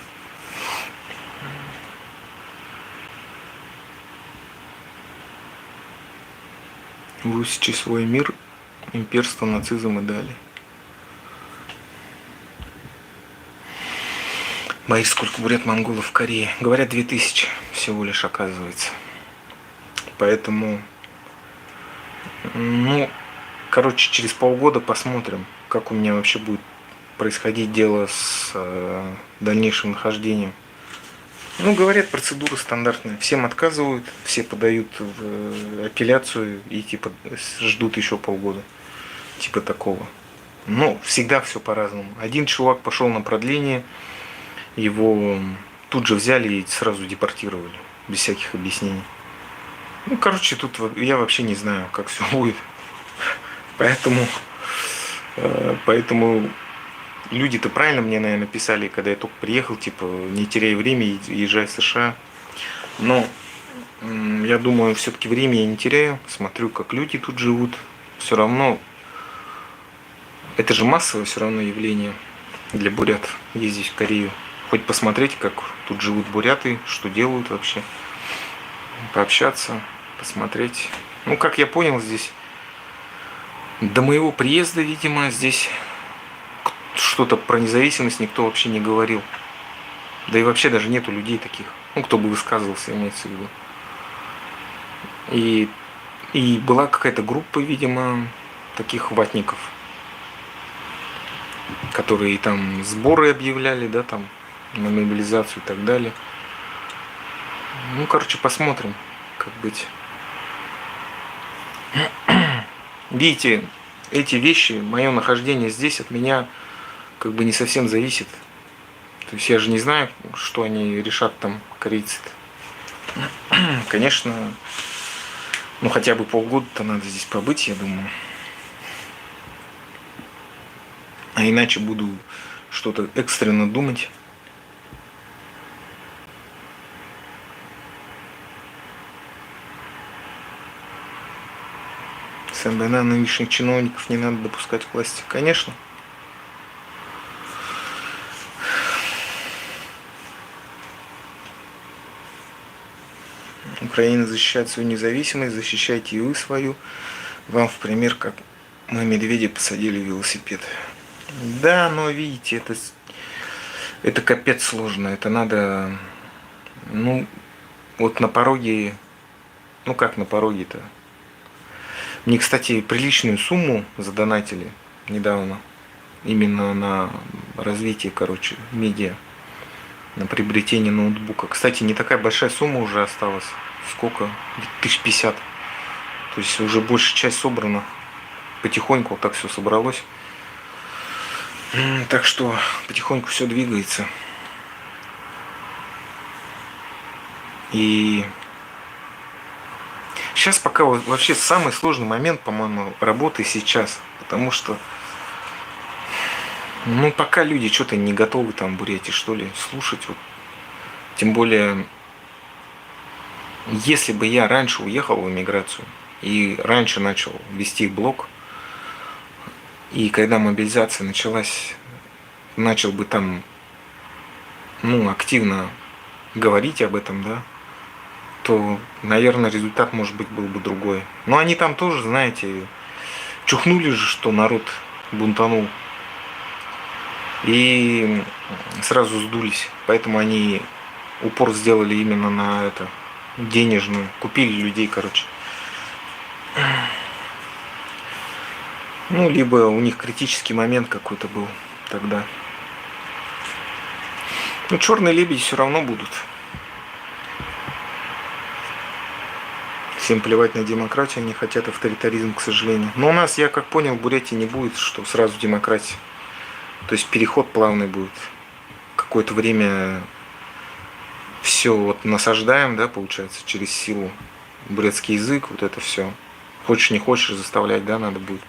Русичи свой мир, имперство, нацизм и далее. Боюсь, сколько бурят монголов в Корее. Говорят, 2000 всего лишь, оказывается. Поэтому, ну, короче, через полгода посмотрим, как у меня вообще будет происходить дело с дальнейшим нахождением. Ну, говорят, процедура стандартная. Всем отказывают, все подают в апелляцию и типа ждут еще полгода. Типа такого. Ну, всегда все по-разному. Один чувак пошел на продление, его тут же взяли и сразу депортировали, без всяких объяснений. Ну, короче, тут я вообще не знаю, как все будет. Поэтому люди-то правильно мне, наверное, писали, когда я только приехал, типа, не теряй время, езжай в США. Но я думаю, все-таки время я не теряю. Смотрю, как люди тут живут. Все равно, это же массовое все равно явление для бурят ездить в Корею. Хоть посмотреть, как тут живут буряты, что делают вообще. Пообщаться, посмотреть. Ну, как я понял, здесь до моего приезда, видимо, здесь что-то про независимость никто вообще не говорил. Да и вообще даже нету людей таких. Ну, кто бы высказывался, имеется в виду. И была какая-то группа, видимо, таких ватников, которые там сборы объявляли, да, там, на мобилизацию и так далее. Ну, короче, посмотрим, как быть. Видите, эти вещи, мое нахождение здесь от меня как бы не совсем зависит. То есть я же не знаю, что они решат там, корейцы-то. Конечно, ну хотя бы полгода-то надо здесь побыть, я думаю. А иначе буду что-то экстренно думать. СНБН нынешних чиновников не надо допускать к власти. Конечно. Украина защищает свою независимость, защищайте и вы свою. Вам в пример, как мы медведя посадили в велосипед. Да, но видите, это капец сложно. Это надо, ну, вот на пороге, ну как на пороге-то. Мне, кстати, приличную сумму задонатили недавно. Именно на развитие, короче, медиа. На приобретение ноутбука. Кстати, не такая большая сумма уже осталась. Сколько? 1050. То есть уже большая часть собрана. Потихоньку вот так все собралось. Так что потихоньку все двигается. И сейчас пока вообще самый сложный момент, по-моему, работы сейчас. Потому что пока люди что-то не готовы там Бурятии, что ли, слушать. Вот. Тем более, если бы я раньше уехал в эмиграцию и раньше начал вести блог, и когда мобилизация началась, начал бы там активно говорить об этом, да, то, наверное, результат, может быть, был бы другой. Но они там тоже, знаете, чухнули же, что народ бунтанул. И сразу сдулись. Поэтому они упор сделали именно на это, денежную. Купили людей, короче. Либо у них критический момент какой-то был тогда. Черные лебеди все равно будут. Всем плевать на демократию, они хотят авторитаризм, к сожалению. Но у нас, я как понял, в Бурятии не будет, что сразу демократия. То есть переход плавный будет. Какое-то время все вот насаждаем, да, получается, через силу. Бурятский язык, вот это все. Хочешь не хочешь, заставлять, да, надо будет.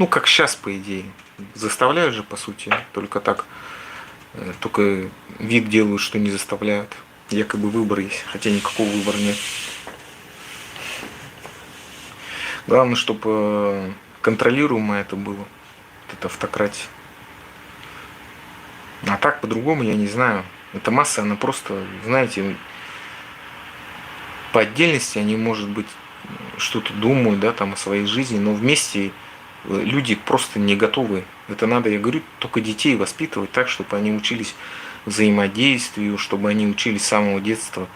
Как сейчас, по идее. Заставляют же, по сути, только так. Только вид делают, что не заставляют. Якобы выбор есть, хотя никакого выбора нет. Главное, чтобы контролируемо это было. Вот это автократия. А так по-другому я не знаю. Эта масса, она просто, знаете, по отдельности они, может быть, что-то думают, да, там о своей жизни, но вместе люди просто не готовы. Это надо, я говорю, только детей воспитывать так, чтобы они учились взаимодействию, чтобы они учились с самого детства,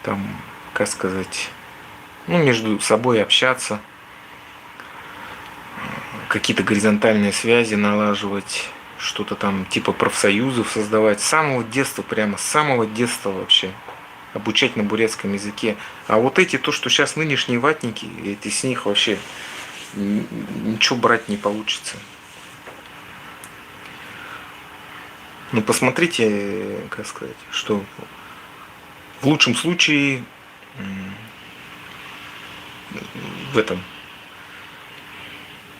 там, как сказать, между собой общаться, какие-то горизонтальные связи налаживать, что-то там типа профсоюзов создавать. С самого детства, прямо с самого детства вообще. Обучать на бурятском языке. А вот эти, то, что сейчас нынешние ватники, эти с них вообще ничего брать не получится. Посмотрите, как сказать, что в лучшем случае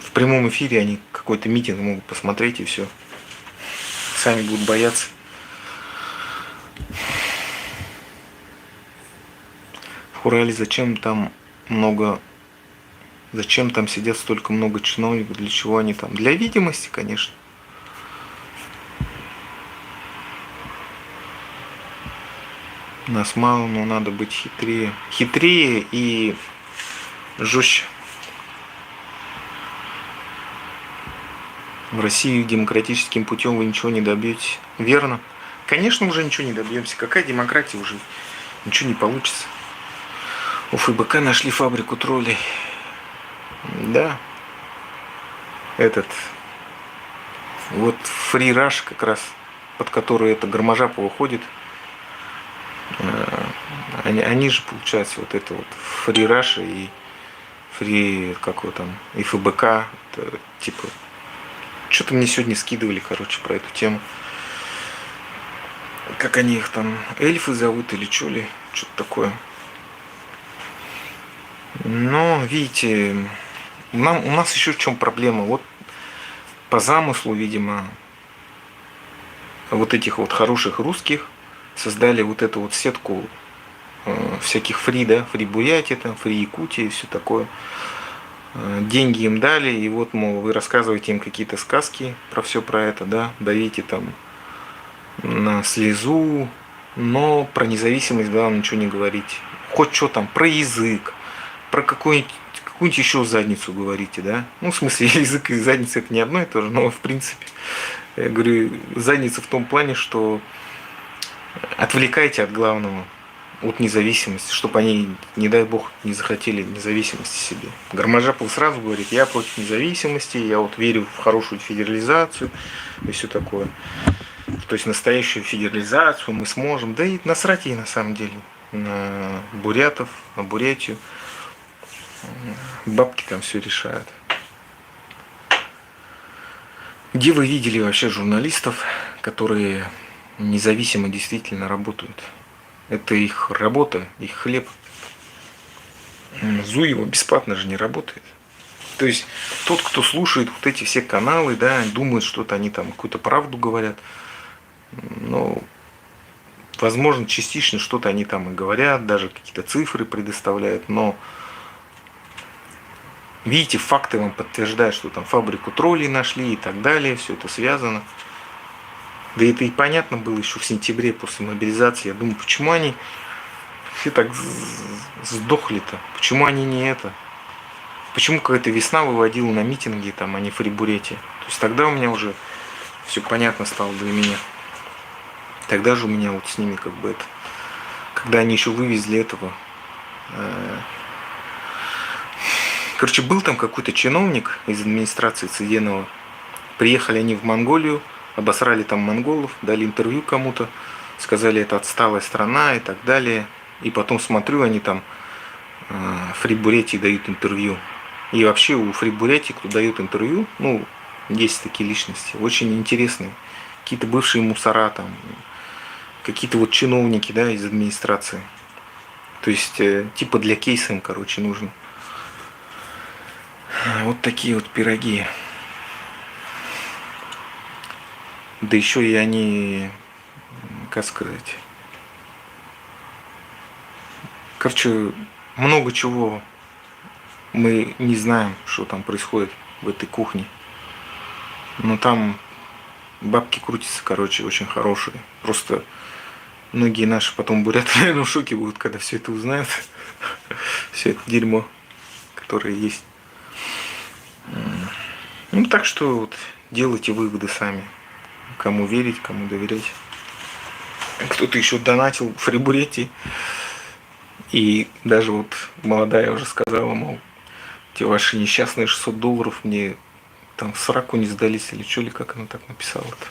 в прямом эфире они какой-то митинг могут посмотреть и все. Сами будут бояться. В Урале зачем там сидят столько много чиновников, для чего они там? Для видимости, конечно. Нас мало, но надо быть хитрее. Хитрее и жестче. В России демократическим путем вы ничего не добьетесь. Верно. Конечно, уже ничего не добьемся. Какая демократия уже? Ничего не получится. У ФБК нашли фабрику троллей. Да. Вот Free Rush как раз, под который это Гарможапова ходит. Они же, получается, вот это вот Free Rush и Free, и ФБК. Это, типа, что-то мне сегодня скидывали, короче, про эту тему. Как они их там, эльфы зовут или что ли, что-то такое. Но, видите, у нас еще в чем проблема. Вот по замыслу, видимо, вот этих вот хороших русских создали вот эту вот сетку всяких фри, да, фри Бурятии, там, фри Якутии, все такое. Деньги им дали, и вот, мол, вы рассказываете им какие-то сказки про все про это, да, давите там на слезу, но про независимость, главное, ничего не говорить. Хоть что там, про язык, про какую-нибудь еще задницу говорите, да. В смысле, язык и задница это не одно и то же, но в принципе, я говорю, задница в том плане, что отвлекайте от главного, от независимости, чтобы они, не дай бог, не захотели независимости себе. Гарможапов сразу говорит, я против независимости, я вот верю в хорошую федерализацию и все такое. То есть настоящую федерализацию мы сможем. Да и насрать ей на самом деле. на бурятов, на Бурятию. Бабки там все решают. Где вы видели вообще журналистов, которые независимо действительно работают? Это их работа, их хлеб. Зуева бесплатно же не работает. То есть тот, кто слушает вот эти все каналы, да, думает, что-то они там какую-то правду говорят. Но, возможно, частично что-то они там и говорят, даже какие-то цифры предоставляют, но видите, факты вам подтверждают, что там фабрику троллей нашли и так далее, все это связано. Да это и понятно было еще в сентябре после мобилизации. Я думаю, почему они все так сдохли-то? Почему они не это? Почему какая-то весна выводила на митинги, там, а не фрибурети? То есть тогда у меня уже все понятно стало для меня. Тогда же у меня вот с ними как бы это... Когда они еще вывезли этого... Короче, был там какой-то чиновник из администрации Цыденова. Приехали они в Монголию, обосрали там монголов, дали интервью кому-то, сказали, это отсталая страна и так далее. И потом смотрю, они там фрибуретии дают интервью. И вообще у фрибуретии, кто дает интервью, ну, есть такие личности, очень интересные. Какие-то бывшие мусора там, какие-то вот чиновники, да, из администрации. То есть, типа для кейса им, короче, нужно. Вот такие вот пироги. Да еще и они, как сказать, короче, много чего мы не знаем, что там происходит в этой кухне. Но там бабки крутятся, короче, очень хорошие. Просто многие наши потом буряты, наверное, в шоке будут, когда все это узнают. Все это дерьмо, которое есть. Ну, так что вот делайте выводы сами. Кому верить, кому доверять. Кто-то еще донатил в фрибурете. И даже вот молодая уже сказала, мол, те ваши несчастные $600 мне там в сраку не сдались или что ли, как она так написала-то.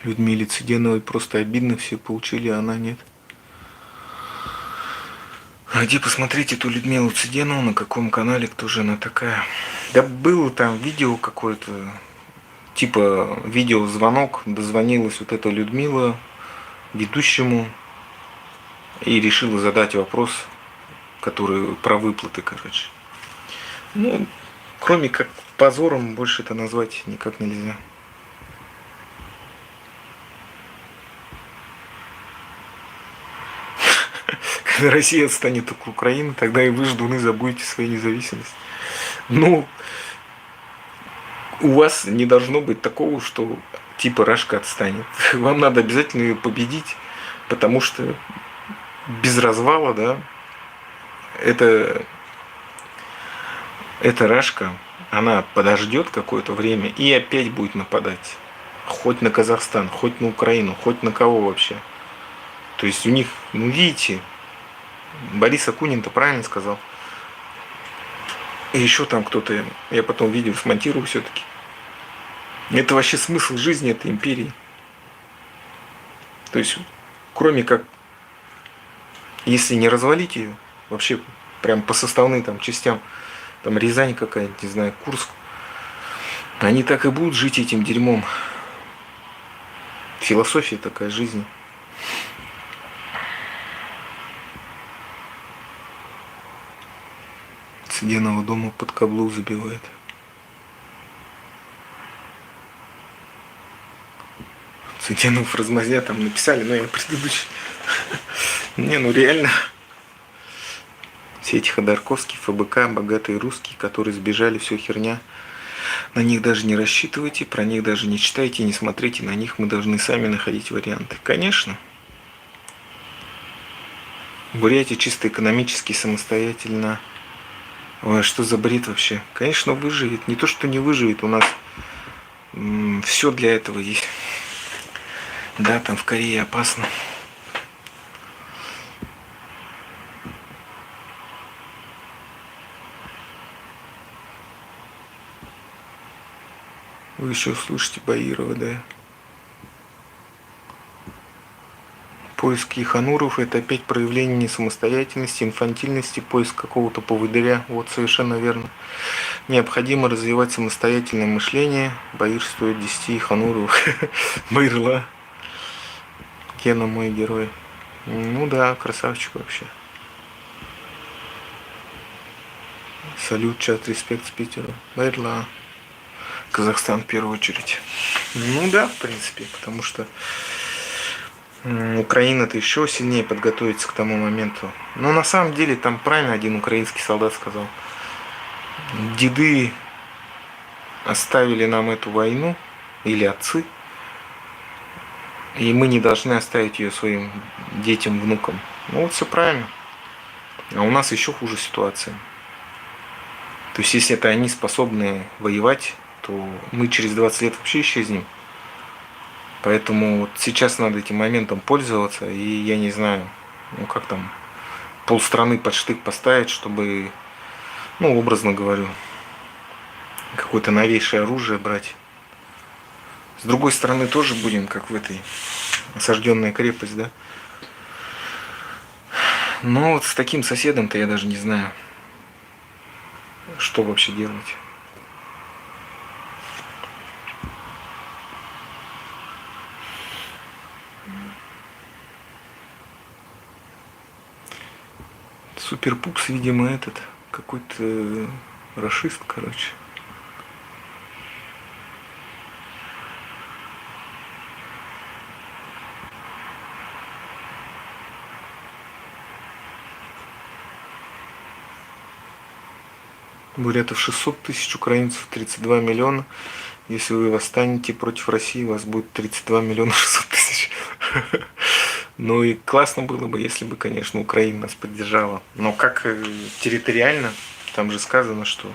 Людмиле Цыденовой просто обидно, все получили, а она нет. А где посмотреть эту Людмилу Цыденову, на каком канале, кто же она такая? Да было там видео какое-то, типа видеозвонок, дозвонилась вот эта Людмила ведущему и решила задать вопрос, который про выплаты, короче. Ну, кроме как позором, больше это назвать никак нельзя. Когда Россия отстанет от Украины, тогда и вы, ждуны, забудете свою независимость. Ну, у вас не должно быть такого, что типа Рашка отстанет. Вам надо обязательно ее победить, потому что без развала, да, эта Рашка, она подождет какое-то время и опять будет нападать. Хоть на Казахстан, хоть на Украину, хоть на кого вообще. То есть у них, ну видите, Борис Акунин-то правильно сказал. И еще там кто-то, я потом видео смонтирую все-таки. Это вообще смысл жизни этой империи. То есть, кроме как, если не развалить ее, вообще прям по составным там частям, там Рязань какая-нибудь, не знаю, Курск, они так и будут жить этим дерьмом. Философия такая жизни. Цыденова дома под каблук забивает. Цыденов размазня там написали, но я предыдущий. Не, ну реально. Все эти Ходорковские, ФБК, богатые русские, которые сбежали, все херня. На них даже не рассчитывайте, про них даже не читайте, не смотрите на них. Мы должны сами находить варианты. Конечно. Бурятия чисто экономически самостоятельно. Ой, что за бред вообще? Конечно, выживет. Не то, что не выживет, у нас все для этого есть. Да, там в Корее опасно. вы еще слышите Баирова, да? Поиск Ехануров — это опять проявление несамостоятельности, инфантильности, поиск какого-то поводыря. Вот совершенно верно. Необходимо развивать самостоятельное мышление. Баир стоит 10 Ехануровых. Баирла. Гена мой герой. Ну да, красавчик вообще. Салют, чат, респект с Питера. Баирла. Казахстан в первую очередь. Ну да, в принципе, потому что Украина-то еще сильнее подготовится к тому моменту. Но на самом деле там правильно один украинский солдат сказал. Деды оставили нам эту войну, или отцы, и мы не должны оставить ее своим детям, внукам. Ну вот все правильно. А у нас еще хуже ситуация. То есть если это они способны воевать, то мы через 20 лет вообще исчезнем. Поэтому вот сейчас надо этим моментом пользоваться, и я не знаю, ну как там, полстраны под штык поставить, чтобы, ну образно говорю, какое-то новейшее оружие брать. С другой стороны тоже будем, как в этой осажденная крепость, да. Но вот с таким соседом-то я даже не знаю, что вообще делать. Суперпупс, видимо, этот какой-то рашист, короче. Бурятов 600 тысяч, украинцев 32 миллиона. Если вы восстанете против России, у вас будет 32 миллиона 600 тысяч. Ну и классно было бы, если бы, конечно, Украина нас поддержала. Но как территориально, там же сказано, что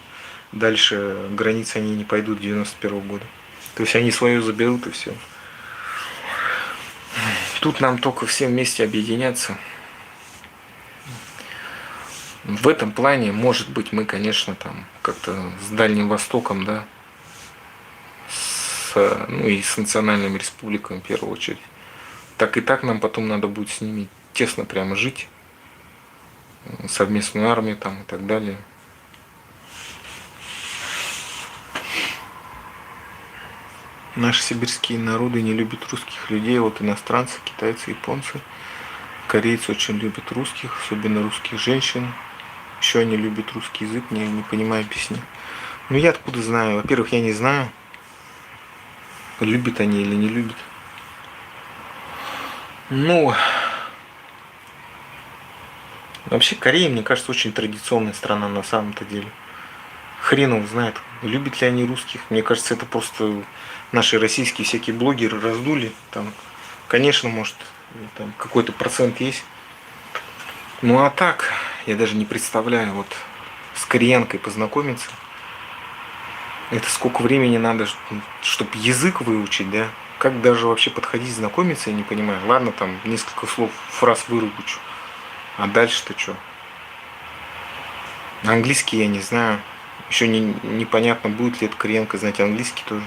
дальше границы они не пойдут 91 года. То есть они свое заберут и все. Тут нам только все вместе объединяться. В этом плане, может быть, мы, конечно, там как-то с Дальним Востоком, да, ну и с национальными республиками в первую очередь. Так и так нам потом надо будет с ними тесно прямо жить, совместную армию там и так далее. Наши сибирские народы не любят русских людей, вот иностранцы, китайцы, японцы, корейцы очень любят русских, особенно русских женщин. Еще они любят русский язык, не понимаю песни. Ну я откуда знаю? Во-первых, я не знаю, любят они или не любят. Ну, вообще Корея, мне кажется, очень традиционная страна на самом-то деле. Хрен его знает, любят ли они русских. Мне кажется, это просто наши российские всякие блогеры раздули. Там, конечно, может, там какой-то процент есть. Ну а так, я даже не представляю, вот с кореянкой познакомиться. Это сколько времени надо, чтобы язык выучить, да? Как даже вообще подходить, знакомиться, я не понимаю. Ладно, там несколько слов, фраз вырубучу. А дальше-то что? Английский я не знаю. Еще непонятно, будет ли эта кореянка знать английский тоже.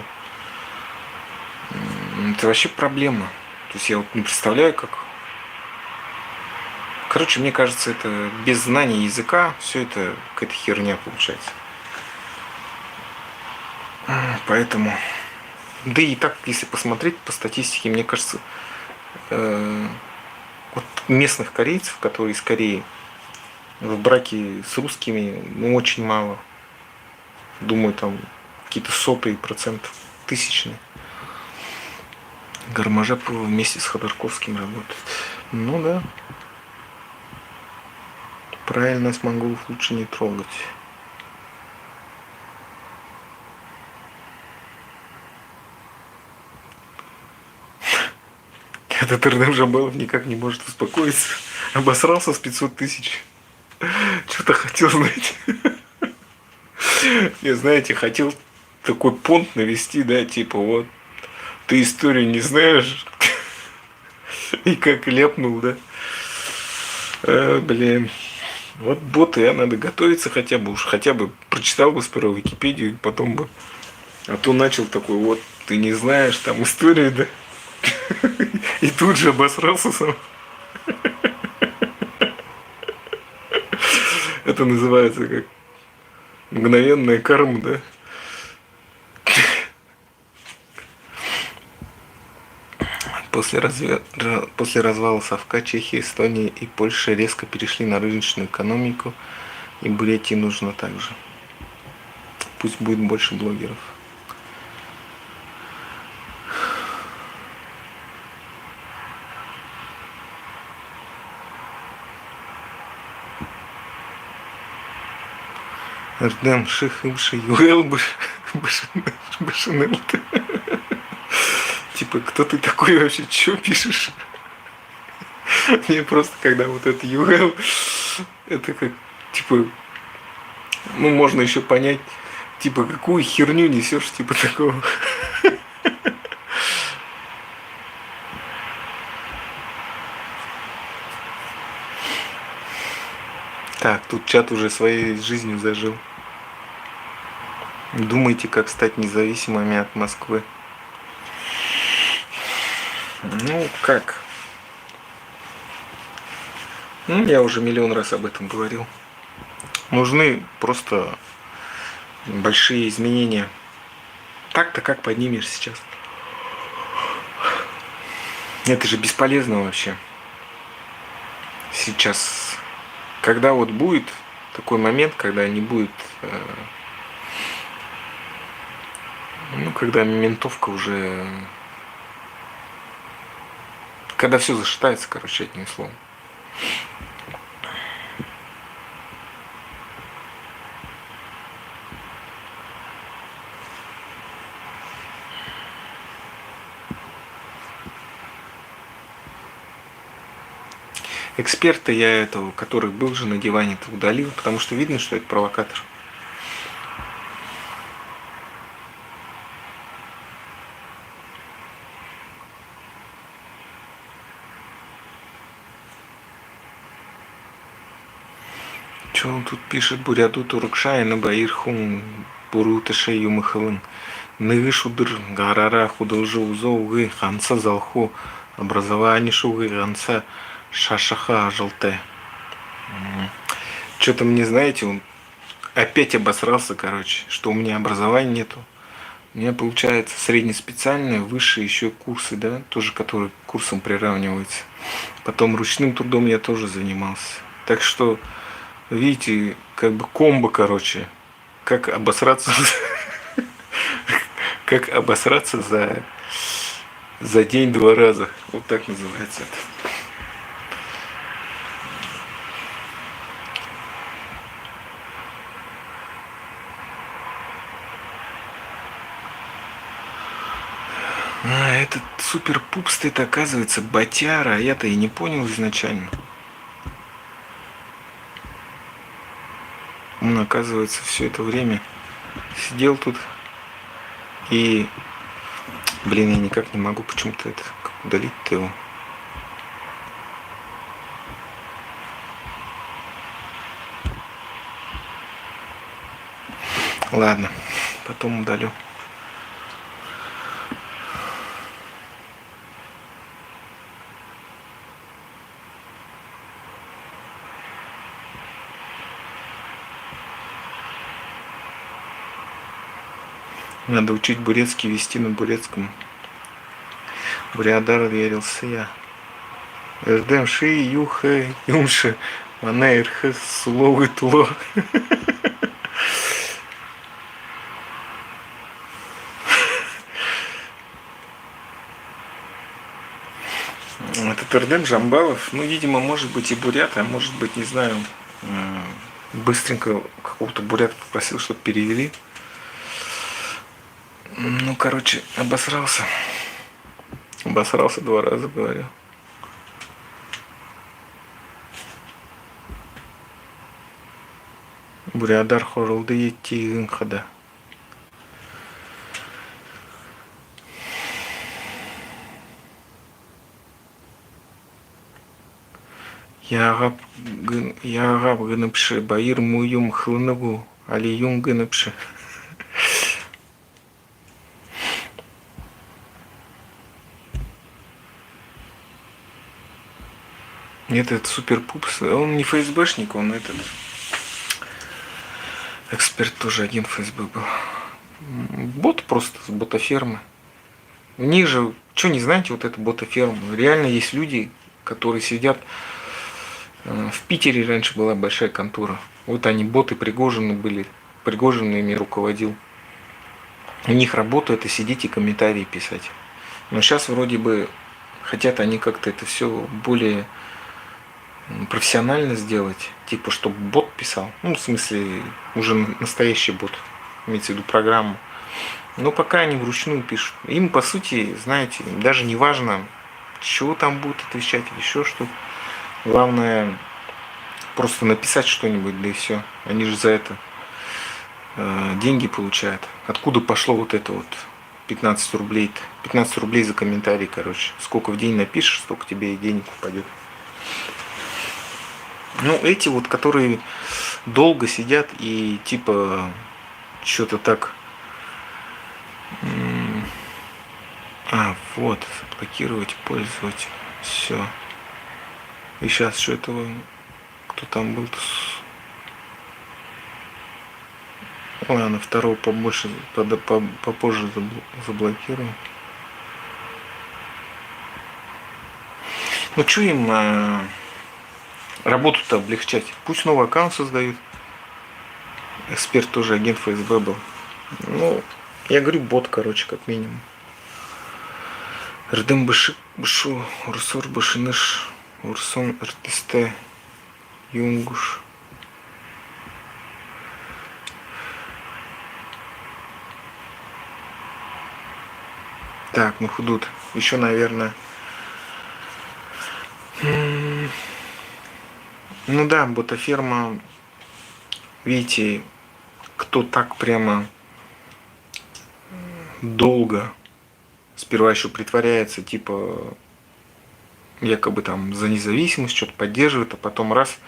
Это вообще проблема. То есть я вот не представляю, как. Короче, мне кажется, это без знания языка все это какая-то херня получается. Поэтому. Да и так, если посмотреть по статистике, мне кажется, вот местных корейцев, которые из Кореи, в браке с русскими, ну, очень мало. Думаю, там какие-то сотые процентов, тысячные. Гармажапова вместе с Ходорковским работает. Ну да. Правильно, с монголов лучше не трогать. Этот Эрдем Жабалов никак не может успокоиться. Обосрался с 500 тысяч. Что-то хотел, знаете. Я, знаете, хотел такой понт навести, да, типа вот. Ты историю не знаешь. И как ляпнул, да. Блин. Вот боты, надо готовиться хотя бы. Уж хотя бы прочитал бы сперва Википедию, потом бы А то начал такой, вот, ты не знаешь там историю, да? И тут же обосрался сам. Это называется как мгновенная карма, да? После развала Совка Чехия, Эстония и Польша резко перешли на рыночную экономику, и Бурятии нужно так же. Пусть будет больше блогеров. Ардем Шихымши Юэл Башинел. Типа, кто ты такой вообще? Чё пишешь? Мне просто, когда вот это Юэл, это как, типа, ну, можно еще понять, типа, какую херню несешь, типа такого. Так, тут чат уже своей жизнью зажил. Думайте, как стать независимыми от Москвы. Ну, как? Ну, я уже миллион раз об этом говорил. Нужны просто большие изменения. Так-то как поднимешь сейчас? Это же бесполезно вообще. Сейчас, когда вот будет такой момент, когда не будет, ну, когда ментовка уже, когда все зашатается, короче, одним словом. Эксперта я этого, который был же на диване-то, удалил, потому что видно, что это провокатор. Что он тут пишет? Буряду Турукшай на Баирхум Бурутыше Юмахалын. Нывышудыр Гарара Худылжы Узоугы Ханса Залху образование Шугы Ханса Шашаха Желте. Что-то мне, знаете, он опять обосрался, короче, что у меня образования нету. У меня получается среднеспециальное, высшие еще курсы, да, тоже которые к курсам приравниваются. Потом ручным трудом я тоже занимался. Так что, видите, как бы комбо, короче, как обосраться, как обосраться за день 2 раза. Вот так называется это. А, этот супер пупс, это оказывается ботяра, а я-то и не понял изначально. Он, оказывается, все это время сидел тут и, блин, я никак не могу почему-то это удалить-то его. Ладно, потом удалю. Надо учить бурецкий, вести на бурецком. Бурядар верился я. Эрдем ши, юхэ, юмши, манайрхэ, суловый туло. Этот Эрдем Жамбалов, ну, видимо, может быть и бурят, а может быть, не знаю, быстренько какого-то бурята попросил, чтобы перевели. Ну, короче, обосрался. Обосрался 2 раза, говорю. Бурядар хорылды етти хада. Яғап гыныпшы, байыр муюм хылынығу, али юм гыныпшы. Этот супер пупс, он не ФСБшник, он этот эксперт, тоже агент ФСБ был. Бот просто с ботафермы. У них же, что не знаете, вот это ботаферма. Реально есть люди, которые сидят. В Питере раньше была большая контора. Вот они, боты Пригожины были. Пригожин ими руководил. У них работа это сидеть и комментарии писать. Но сейчас вроде бы хотят они как-то это все более профессионально сделать. Типа, чтобы бот писал. Ну, в смысле, уже настоящий бот. Имеется в виду программу. Но пока они вручную пишут. Им, по сути, знаете, даже не важно, чего там будут отвечать или еще что-то. Главное, просто написать что-нибудь, да и все. Они же за это деньги получают. Откуда пошло вот это вот 15 рублей? 15 рублей за комментарий, короче. Сколько в день напишешь, столько тебе и денег упадет. Ну, эти вот, которые долго сидят и типа что-то так. Вот, заблокировать пользователя. Все. И сейчас что этого, кто там был-то? Ладно, второго побольше, попозже заблокирую. Ну что им работу-то облегчать? Пусть новый аккаунт создают. Эксперт тоже агент ФСБ был. Ну, я говорю, бот, короче, как минимум. Рдем Бышу, Урсор Башиныш, Урсон РТСТ, Юнгуш. Так, Мухудут. Еще, наверное. Ну да, ботаферма. Видите, кто так прямо долго сперва еще притворяется, типа якобы там за независимость что-то поддерживает, а потом раз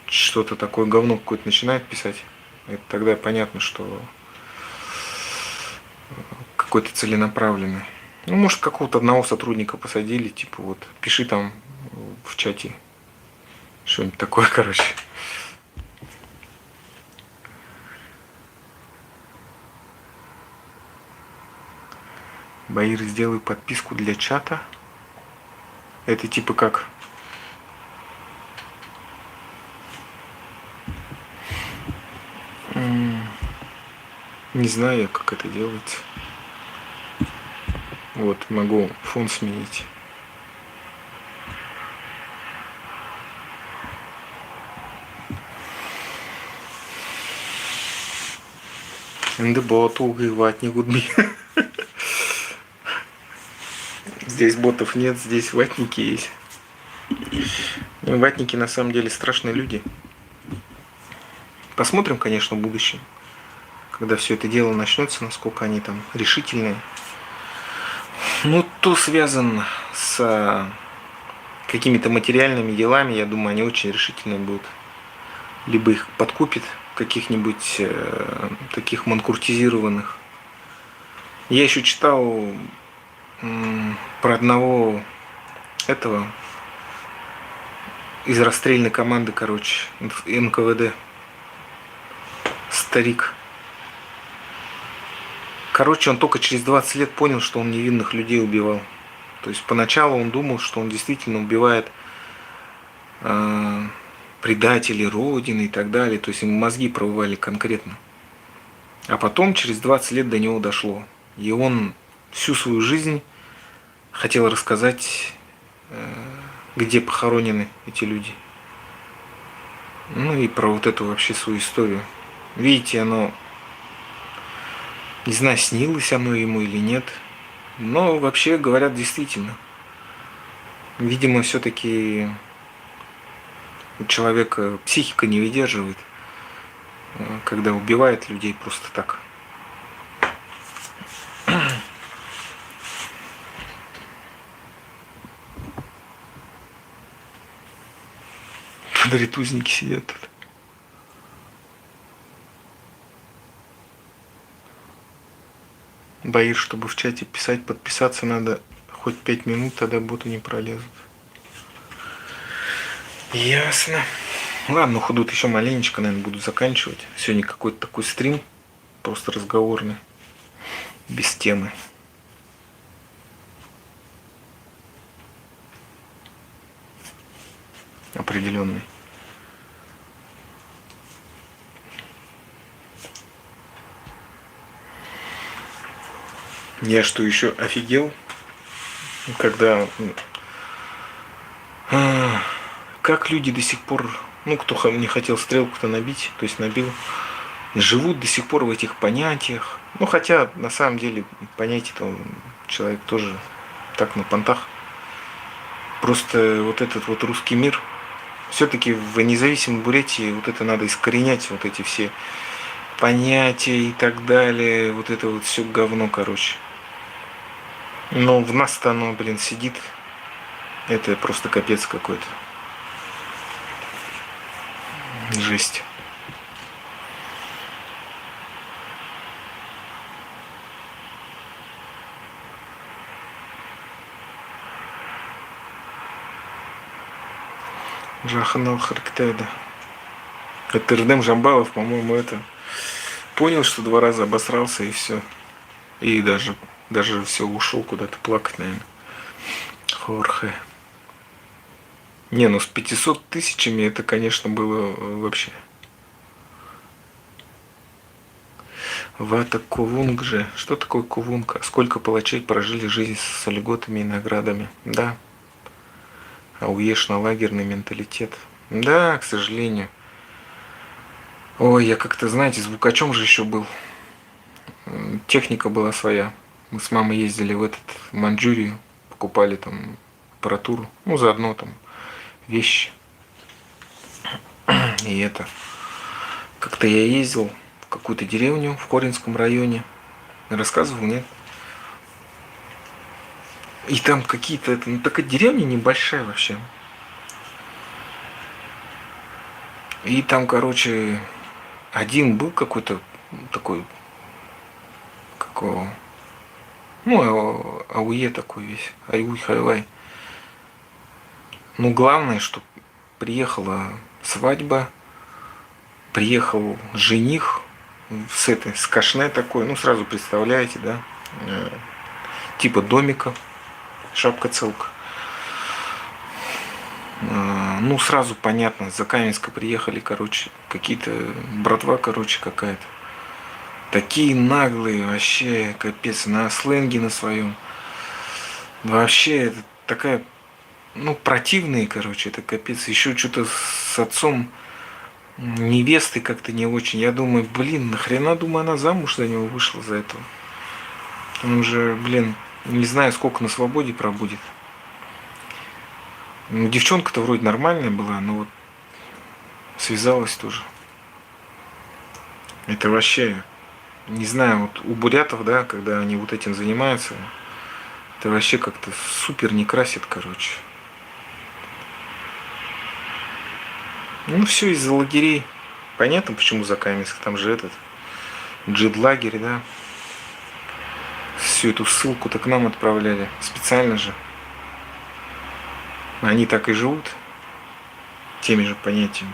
что-то такое говно какое-то начинает писать. Это тогда понятно, что какой-то целенаправленный. Ну, может, какого-то одного сотрудника посадили, типа вот, пиши там в чате что-нибудь такое, короче. Баир, сделай подписку для чата. Это типа как? Не знаю, как это делается. Вот, могу фон сменить. НДБОТ угревать не гудби. Здесь ботов нет, здесь ватники есть. И ватники на самом деле страшные люди. Посмотрим, конечно, в будущем, когда все это дело начнется, насколько они там решительные. Ну, то связано с какими-то материальными делами, я думаю, они очень решительные будут. Либо их подкупит каких-нибудь таких манкуртизированных. Я еще читал про одного этого из расстрельной команды, короче, НКВД. Старик. Короче, он только через 20 лет понял, что он невинных людей убивал. То есть поначалу он думал, что он действительно убивает предателей Родины и так далее. То есть ему мозги промывали конкретно. А потом через 20 лет до него дошло. И он всю свою жизнь хотел рассказать, где похоронены эти люди. Ну и про вот эту вообще свою историю. Видите, оно, не знаю, снилось оно ему или нет. Но вообще говорят действительно. Видимо, все-таки у человека психика не выдерживает, когда убивает людей просто так. Подритузники сидят тут. Боишь, чтобы в чате писать, подписаться надо хоть 5 минут, тогда боты не пролезут. Ясно. Ладно, худут еще маленечко, наверное, буду заканчивать. Сегодня какой-то такой стрим, просто разговорный, без темы. Определенный. Я что еще офигел, когда как люди до сих пор, ну, кто не хотел стрелку-то набить, то есть набил, живут до сих пор в этих понятиях. Ну, хотя, на самом деле, понятие-то человек тоже так на понтах. Просто вот этот вот русский мир, все-таки в независимой Бурятии вот это надо искоренять, вот эти все понятия и так далее, вот это вот все говно, короче. Но в нас-то оно, блин, сидит. Это просто капец какой-то. Жесть. Жаханал Харктайда. Это Эрдем Жамбалов, по-моему, это понял, что 2 раза обосрался и все. И даже все ушел куда-то плакать, наверное. Хорхе. Не, ну с 500 тысячами это, конечно, было вообще. Вата Кувунг же. Что такое Кувунг? Сколько палачей прожили жизнь с льготами и наградами? Да. Лагерный менталитет. Да, к сожалению. Ой, я как-то, знаете, звукачом же еще был. Техника была своя. Мы с мамой ездили в Маньчжурию, покупали там аппаратуру, ну, заодно там вещи. И это. Как-то я ездил в какую-то деревню в Хоринском районе. Рассказывал, нет? И там какие-то, ну, такая деревня небольшая вообще. И там, короче, один был какой-то такой, какого, ну, ауе такой весь, айуй хайлай. Ну, главное, что приехала свадьба, приехал жених с кашне такой, ну, сразу представляете, да, типа домика, шапка-целка. Ну, сразу понятно, за Каменска приехали, короче, какие-то, братва, короче, какая-то. Такие наглые, вообще, капец, на сленге на своем. Вообще, это такая, ну, противные, короче, это капец. Еще что-то с отцом невесты как-то не очень. Я думаю, блин, нахрена, думаю, она замуж за него вышла за этого. Он же, блин, не знаю, сколько на свободе пробудет. Ну, девчонка-то вроде нормальная была, но вот связалась тоже. Это вообще, не знаю, вот у бурятов, да, когда они вот этим занимаются, это вообще как-то супер не красит, короче. Ну, все из-за лагерей. Понятно, почему за Каменск, там же этот джид-лагерь, да. Всю эту ссылку-то к нам отправляли, специально же. Они так и живут, теми же понятиями.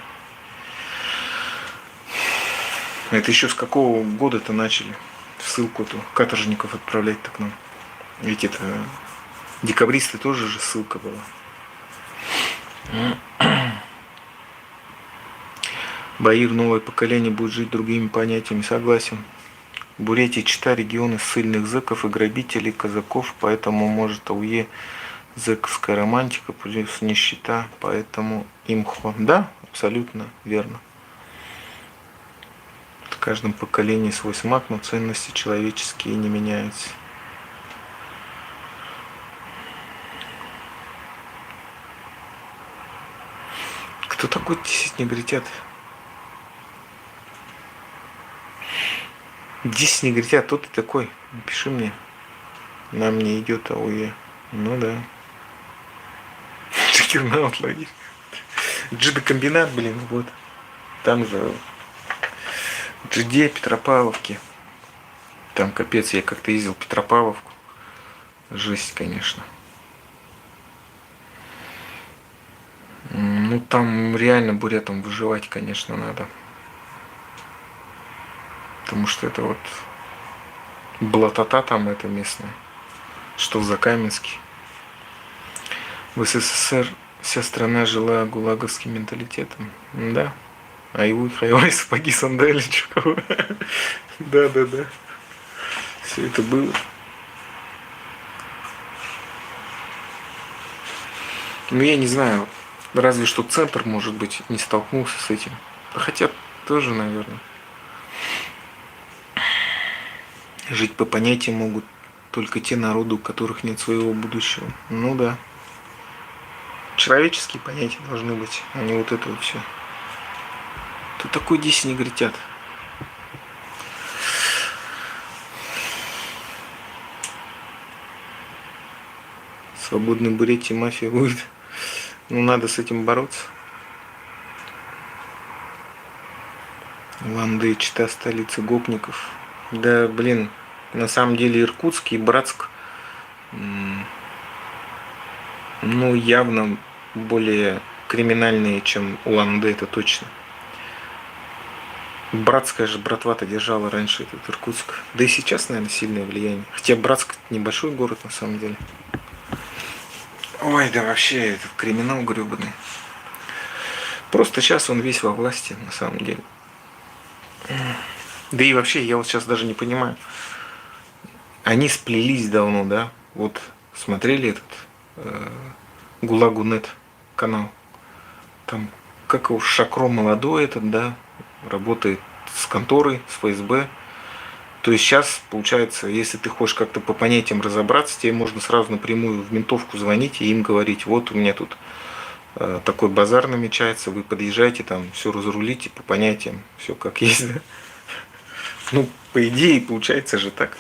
Это еще с какого года-то начали ссылку-то каторжников отправлять так нам? Ведь это декабристы тоже же ссылка была. Баир, новое поколение будет жить другими понятиями, согласен. Бурятия, Чита, регионы ссыльных зэков и грабителей, казаков, поэтому может ауе зэковская романтика плюс нищета, поэтому имхо. Да, абсолютно верно. В каждом поколении свой смак, но ценности человеческие не меняются. Кто такой 10 негритят? 10 негритят, кто ты такой? Напиши мне. Нам не идет ауе. Ну да. Чекернаут лагерь. Джидокомбинат, блин, вот. Там же в Джиде, Петропавловке. Там капец, я как-то ездил в Петропавловку. Жесть, конечно. Ну там реально бурятам выживать, конечно, надо. Потому что это вот блатота там это местная. Что за Каменский. В СССР вся страна жила гулаговским менталитетом. Да. Айвы, хайвай, сапоги, сандали, чего. Да, да, да. Все это было. Ну, я не знаю, разве что центр, может быть, не столкнулся с этим. Хотя тоже, наверное. Жить по понятиям могут только те народы, у которых нет своего будущего. Ну да. Человеческие понятия должны быть, а не вот это вот все. Тут такой дичь негритят. Свободной Бурятии мафия будет. Ну, надо с этим бороться. Улан-Удэ, Чита, столица гопников. Да, блин, на самом деле Иркутск и Братск, ну, явно более криминальные, чем Улан-Удэ, это точно. Братская же братва-то держала раньше этот Иркутск. Да и сейчас, наверное, сильное влияние. Хотя Братск небольшой город на самом деле. Ой, да вообще, этот криминал гребаный. Просто сейчас он весь во власти, на самом деле. Да и вообще, я вот сейчас даже не понимаю. Они сплелись давно, да? Вот смотрели этот Гулагу.нет канал. Там, как его, Шакро молодой этот, да, работает с конторой, с ФСБ. То есть сейчас, получается, если ты хочешь как-то по понятиям разобраться, тебе можно сразу напрямую в ментовку звонить и им говорить, вот у меня тут такой базар намечается, вы подъезжаете, там все разрулите по понятиям, все как есть, да? Ну, по идее, получается же так.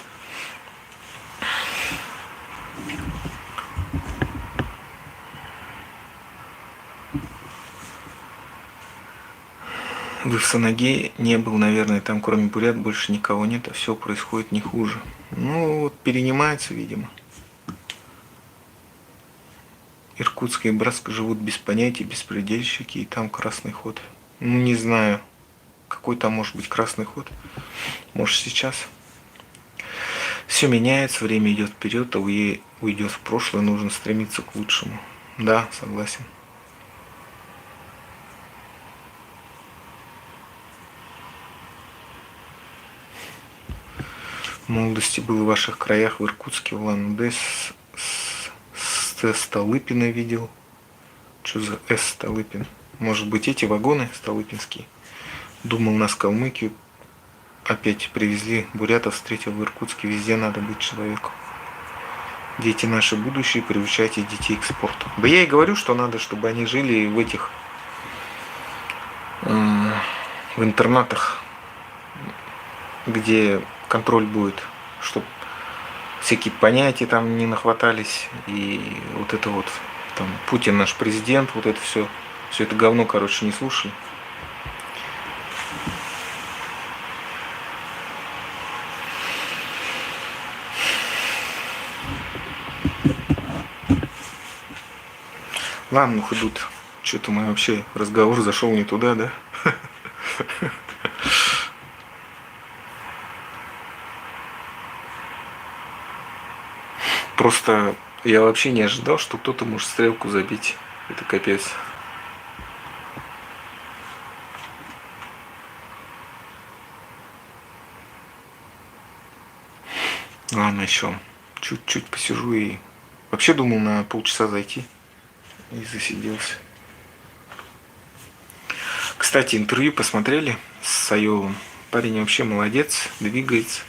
Вы в Санаге не был, наверное, там кроме бурят больше никого нет, а все происходит не хуже. Ну, вот перенимается, видимо. Иркутск и Братск живут без понятий, беспредельщики, и там красный ход. Ну, не знаю, какой там может быть красный ход. Может, сейчас. Все меняется, время идет вперед, а уйдет в прошлое, нужно стремиться к лучшему. Да, согласен. В молодости был в ваших краях, в Иркутске, в Улан-Удэ, Столыпина видел. Что за С Столыпин? Может быть, эти вагоны столыпинские? Думал, нас Калмыкию опять привезли. Бурятов встретил в Иркутске. Везде надо быть человеку. Дети наши будущие, приучайте детей к спорту. Да я и говорю, что надо, чтобы они жили в этих в интернатах, где контроль будет, чтобы всякие понятия там не нахватались, и вот это вот, там, Путин наш президент, вот это все это говно, короче, не слушали. Ладно, ну идут. Что-то мы вообще разговор зашел не туда, да? Просто я вообще не ожидал, что кто-то может стрелку забить. Это капец. Ладно, еще чуть-чуть посижу и... Вообще думал на полчаса зайти. И засиделся. Кстати, интервью посмотрели с Саевым. Парень вообще молодец, двигается,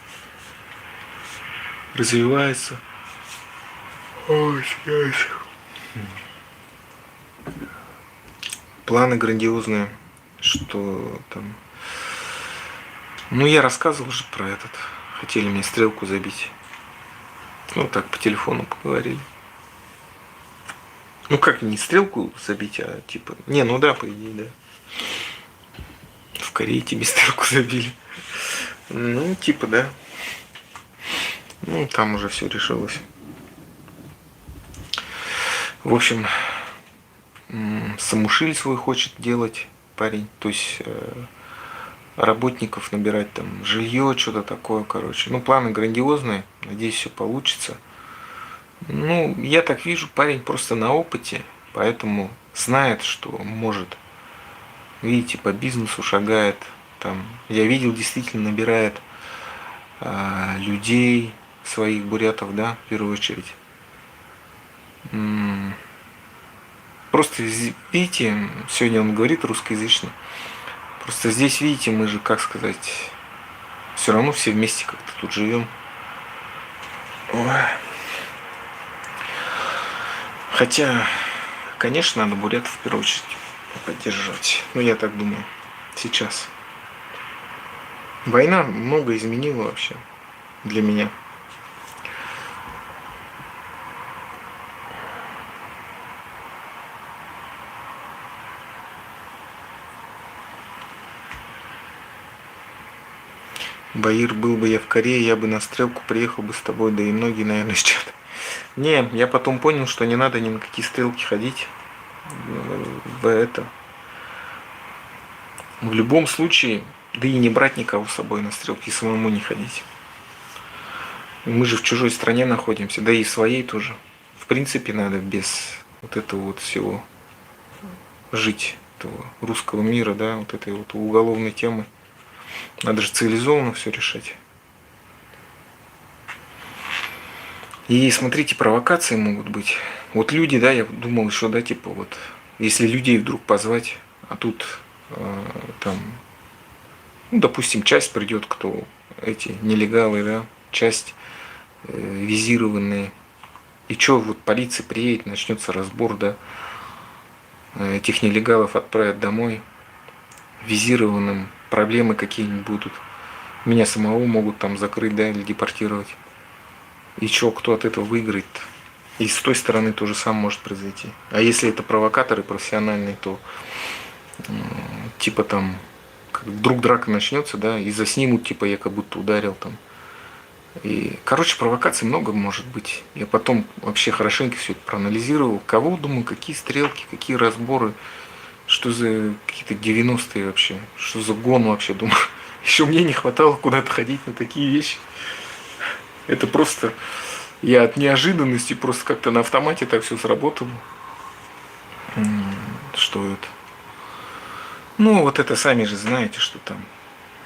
развивается. Ой, планы грандиозные, что там... Ну, я рассказывал же про этот. Хотели мне стрелку забить. Ну, так, по телефону поговорили. Ну, как, не стрелку забить, а типа... Не, ну да, по идее, да. В Корее тебе стрелку забили. Ну, типа, да. Ну, там уже все решилось. В общем, самушиль свой хочет делать парень. То есть работников набирать, там, жилье, что-то такое, короче. Ну, планы грандиозные, надеюсь, все получится. Ну, я так вижу, парень просто на опыте, поэтому знает, что может. Видите, по бизнесу шагает. Там, я видел, действительно набирает людей, своих бурятов, да, в первую очередь. Просто, видите, сегодня он говорит русскоязычно. Просто здесь, видите, мы же, как сказать, все равно все вместе как-то тут живем. Ой. Хотя, конечно, надо бурятов в первую очередь поддерживать. Ну, я так думаю, сейчас. Война много изменила вообще для меня. Баир, был бы я в Корее, я бы на стрелку приехал бы с тобой, да и многие, наверное, с чата. Не, я потом понял, что не надо ни на какие стрелки ходить. В это. В любом случае, да и не брать никого с собой на стрелки, и самому не ходить. Мы же в чужой стране находимся, да и в своей тоже. В принципе, надо без вот этого вот всего жить, этого русского мира, да, вот этой вот уголовной темы. Надо же цивилизованно все решать. И смотрите, провокации могут быть. Вот люди, да, я думал еще, да, типа вот, если людей вдруг позвать, а тут там, ну, допустим, часть придет, кто эти нелегалы, да, часть визированные. И что, вот полиция приедет, начнется разбор, да, этих нелегалов отправят домой, визированным, проблемы какие-нибудь будут. Меня самого могут там закрыть, да, или депортировать. И что, кто от этого выиграет? И с той стороны то же самое может произойти. А если это провокаторы профессиональные, то типа там, как вдруг драка начнется, да, и заснимут, типа я как будто ударил там. И, короче, провокаций много может быть. Я потом вообще хорошенько все это проанализировал. Кого, думаю, какие стрелки, какие разборы, что за какие-то 90-е вообще, что за гон вообще, думаю. Еще мне не хватало куда-то ходить на такие вещи. Это просто, я от неожиданности просто как-то на автомате так все сработало. Что это? Ну, вот это сами же знаете, что там,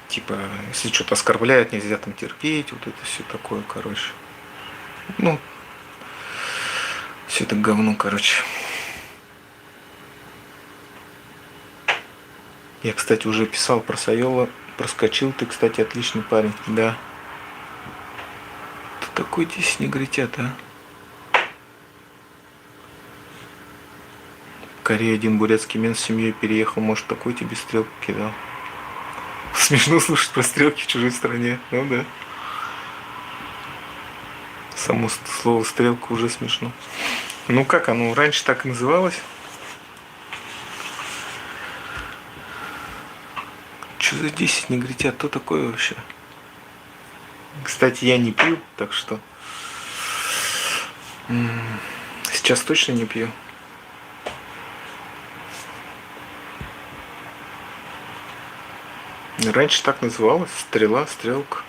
типа, если что-то оскорбляют, нельзя там терпеть, вот это все такое, короче. Ну, все это говно, короче. Я, кстати, уже писал про Сайола, проскочил, ты, кстати, отличный парень, да. Ты такой здесь негритят, а? В Корее один бурятский мент с семьей переехал, может, такой тебе стрелку кидал. Смешно слушать про стрелки в чужой стране, ну да. Само слово стрелка уже смешно. Ну как оно раньше так и называлось? Что за 10 негритят? Кто такое вообще? Кстати, я не пью, так что сейчас точно не пью. Раньше так называлось. Стрела, стрелка.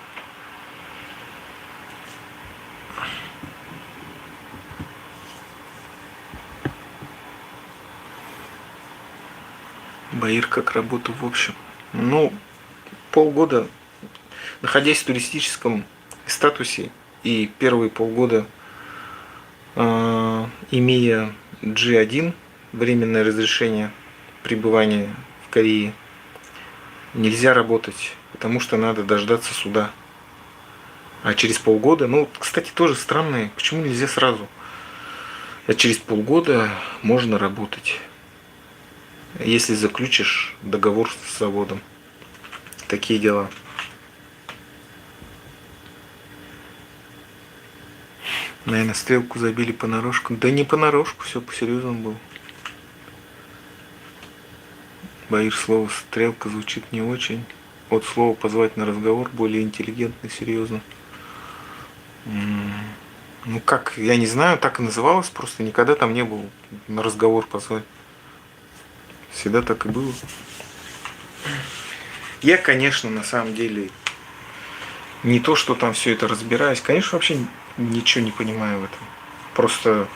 Баир как работа в общем. Ну, полгода, находясь в туристическом статусе и первые полгода, имея G1, временное разрешение пребывания в Корее, нельзя работать, потому что надо дождаться суда. А через полгода, ну, кстати, тоже странно, почему нельзя сразу? А через полгода можно работать, если заключишь договор с заводом. Такие дела. Наверное, стрелку забили понарошку. Да не понарошку, все по-серьезному было. Боишь, слово стрелка звучит не очень. От слова позвать на разговор более интеллигентно и серьезно. Ну как, я не знаю, так и называлось, просто никогда там не был на разговор позвать. Всегда так и было. Я, конечно, на самом деле не то, что там все это разбираюсь. Конечно, вообще ничего не понимаю в этом. Просто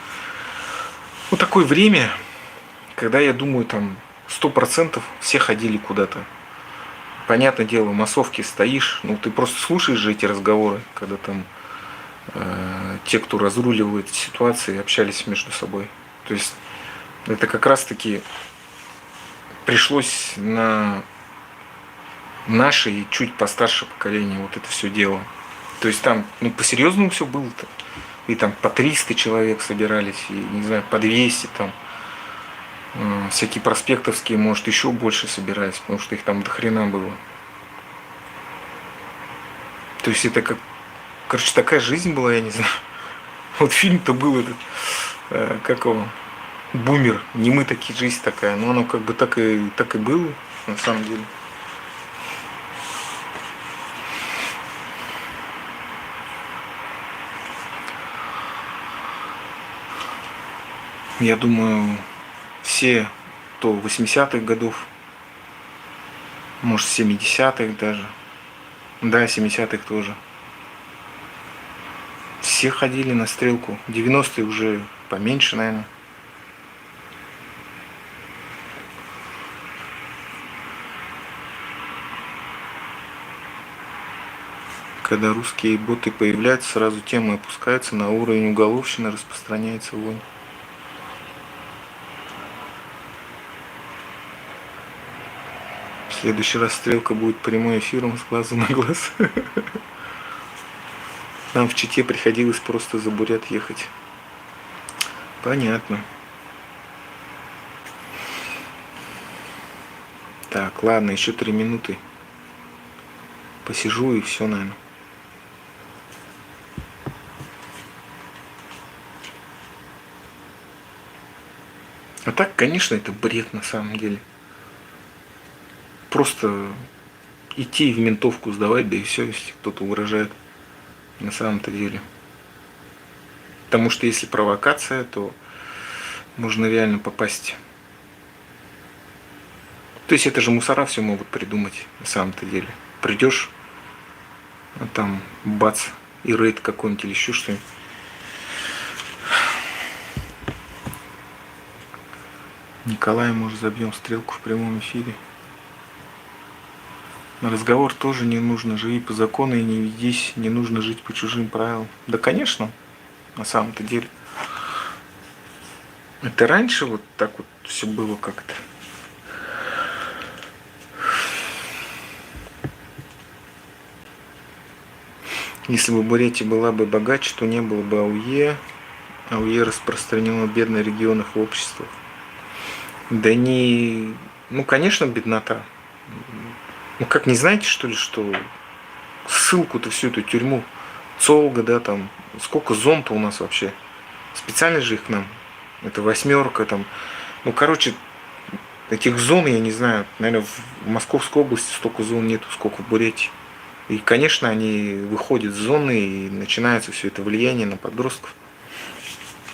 вот такое время, когда я думаю, там 100% все ходили куда-то. Понятное дело, в массовке стоишь, ну ты просто слушаешь же эти разговоры, когда там те, кто разруливал эти ситуации, общались между собой. То есть это как раз-таки пришлось на наше и чуть постарше поколение вот это все дело. То есть там, ну, по-серьезному все было-то. И там по 300 человек собирались, и, не знаю, по 200 там. Всякие проспектовские, может, еще больше собирались, потому что их там до хрена было. То есть это как, короче, такая жизнь была, я не знаю. Вот фильм-то был этот, как его, «Бумер», не мы такие, жизнь такая. Но оно как бы так и было, на самом деле. Я думаю, все, кто 80-х годов, может 70-х даже, да, 70-х тоже, все ходили на стрелку. 90-е уже поменьше, наверное. Когда русские боты появляются, сразу темы опускаются на уровень уголовщины, распространяется вонь. В следующий раз стрелка будет прямой эфиром с глазу на глаз. Нам в Чите приходилось просто за Бурят ехать. Понятно. Так, ладно, еще 3 минуты. Посижу и все, наверное. А так, конечно, это бред на самом деле. Просто идти в ментовку сдавать, да и все, если кто-то угрожает на самом-то деле. Потому что если провокация, то можно реально попасть. То есть это же мусора все могут придумать на самом-то деле. Придешь, а там бац, и рейд какой-нибудь или еще что-нибудь. Николай, может, забьем стрелку в прямом эфире. На разговор тоже не нужно, живи по закону и не ведись, не нужно жить по чужим правилам. Да, конечно, на самом-то деле. Это раньше вот так вот все было как-то. Если бы Бурятия была бы богаче, то не было бы АУЕ. АУЕ распространено в бедных регионах и обществах. Да не... Ну, конечно, беднота. Ну, как, не знаете, что ли, что ссылку-то всю эту тюрьму, Цолга, да, там, сколько зон-то у нас вообще? Специально же их к нам. Это 8, там. Ну, короче, этих зон, я не знаю, наверное, в Московской области столько зон нету, сколько в Бурятии. И, конечно, они выходят с зоны, и начинается все это влияние на подростков.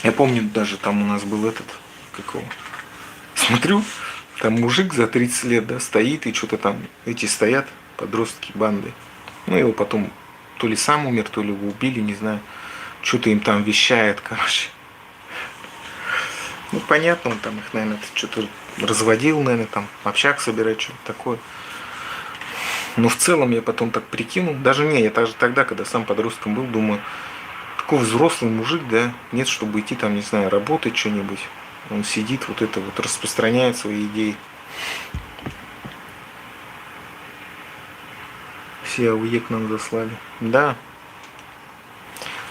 Я помню, даже там у нас был этот, какого, смотрю, там мужик за 30 лет, да, стоит, и что-то там, эти стоят, подростки, банды. Ну, его потом то ли сам умер, то ли его убили, не знаю. Что-то им там вещает, короче. Ну, понятно, он там их, наверное, что-то разводил, наверное, там, общак собирать, что-то такое. Но в целом я потом так прикинул, даже не, я даже тогда, когда сам подростком был, думаю, такой взрослый мужик, да, нет, чтобы идти там, не знаю, работать что-нибудь. Он сидит, вот это вот, распространяет свои идеи. Все АУЕ к нам заслали. Да.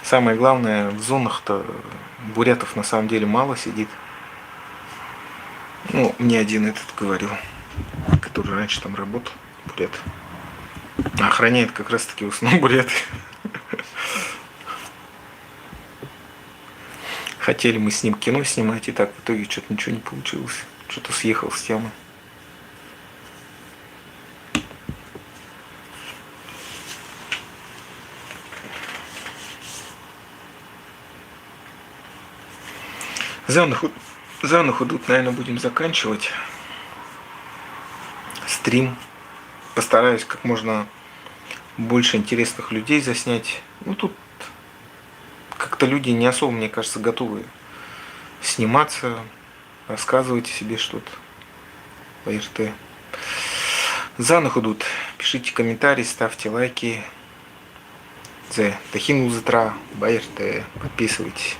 Самое главное, в зонах-то бурятов на самом деле мало сидит. Ну, мне один этот говорил, который раньше там работал, бурят. Охраняет как раз таки в основном буряты. Хотели мы с ним кино снимать, и так в итоге что-то ничего не получилось. Что-то съехал с темы. За на худут, наверное, будем заканчивать. стрим. Постараюсь как можно больше интересных людей заснять. Ну тут как-то люди не особо, мне кажется, готовы сниматься, рассказывать о себе что-то по РТ. Занах идут. Пишите комментарии, ставьте лайки. Тахин Узытра, Байрте, подписывайтесь.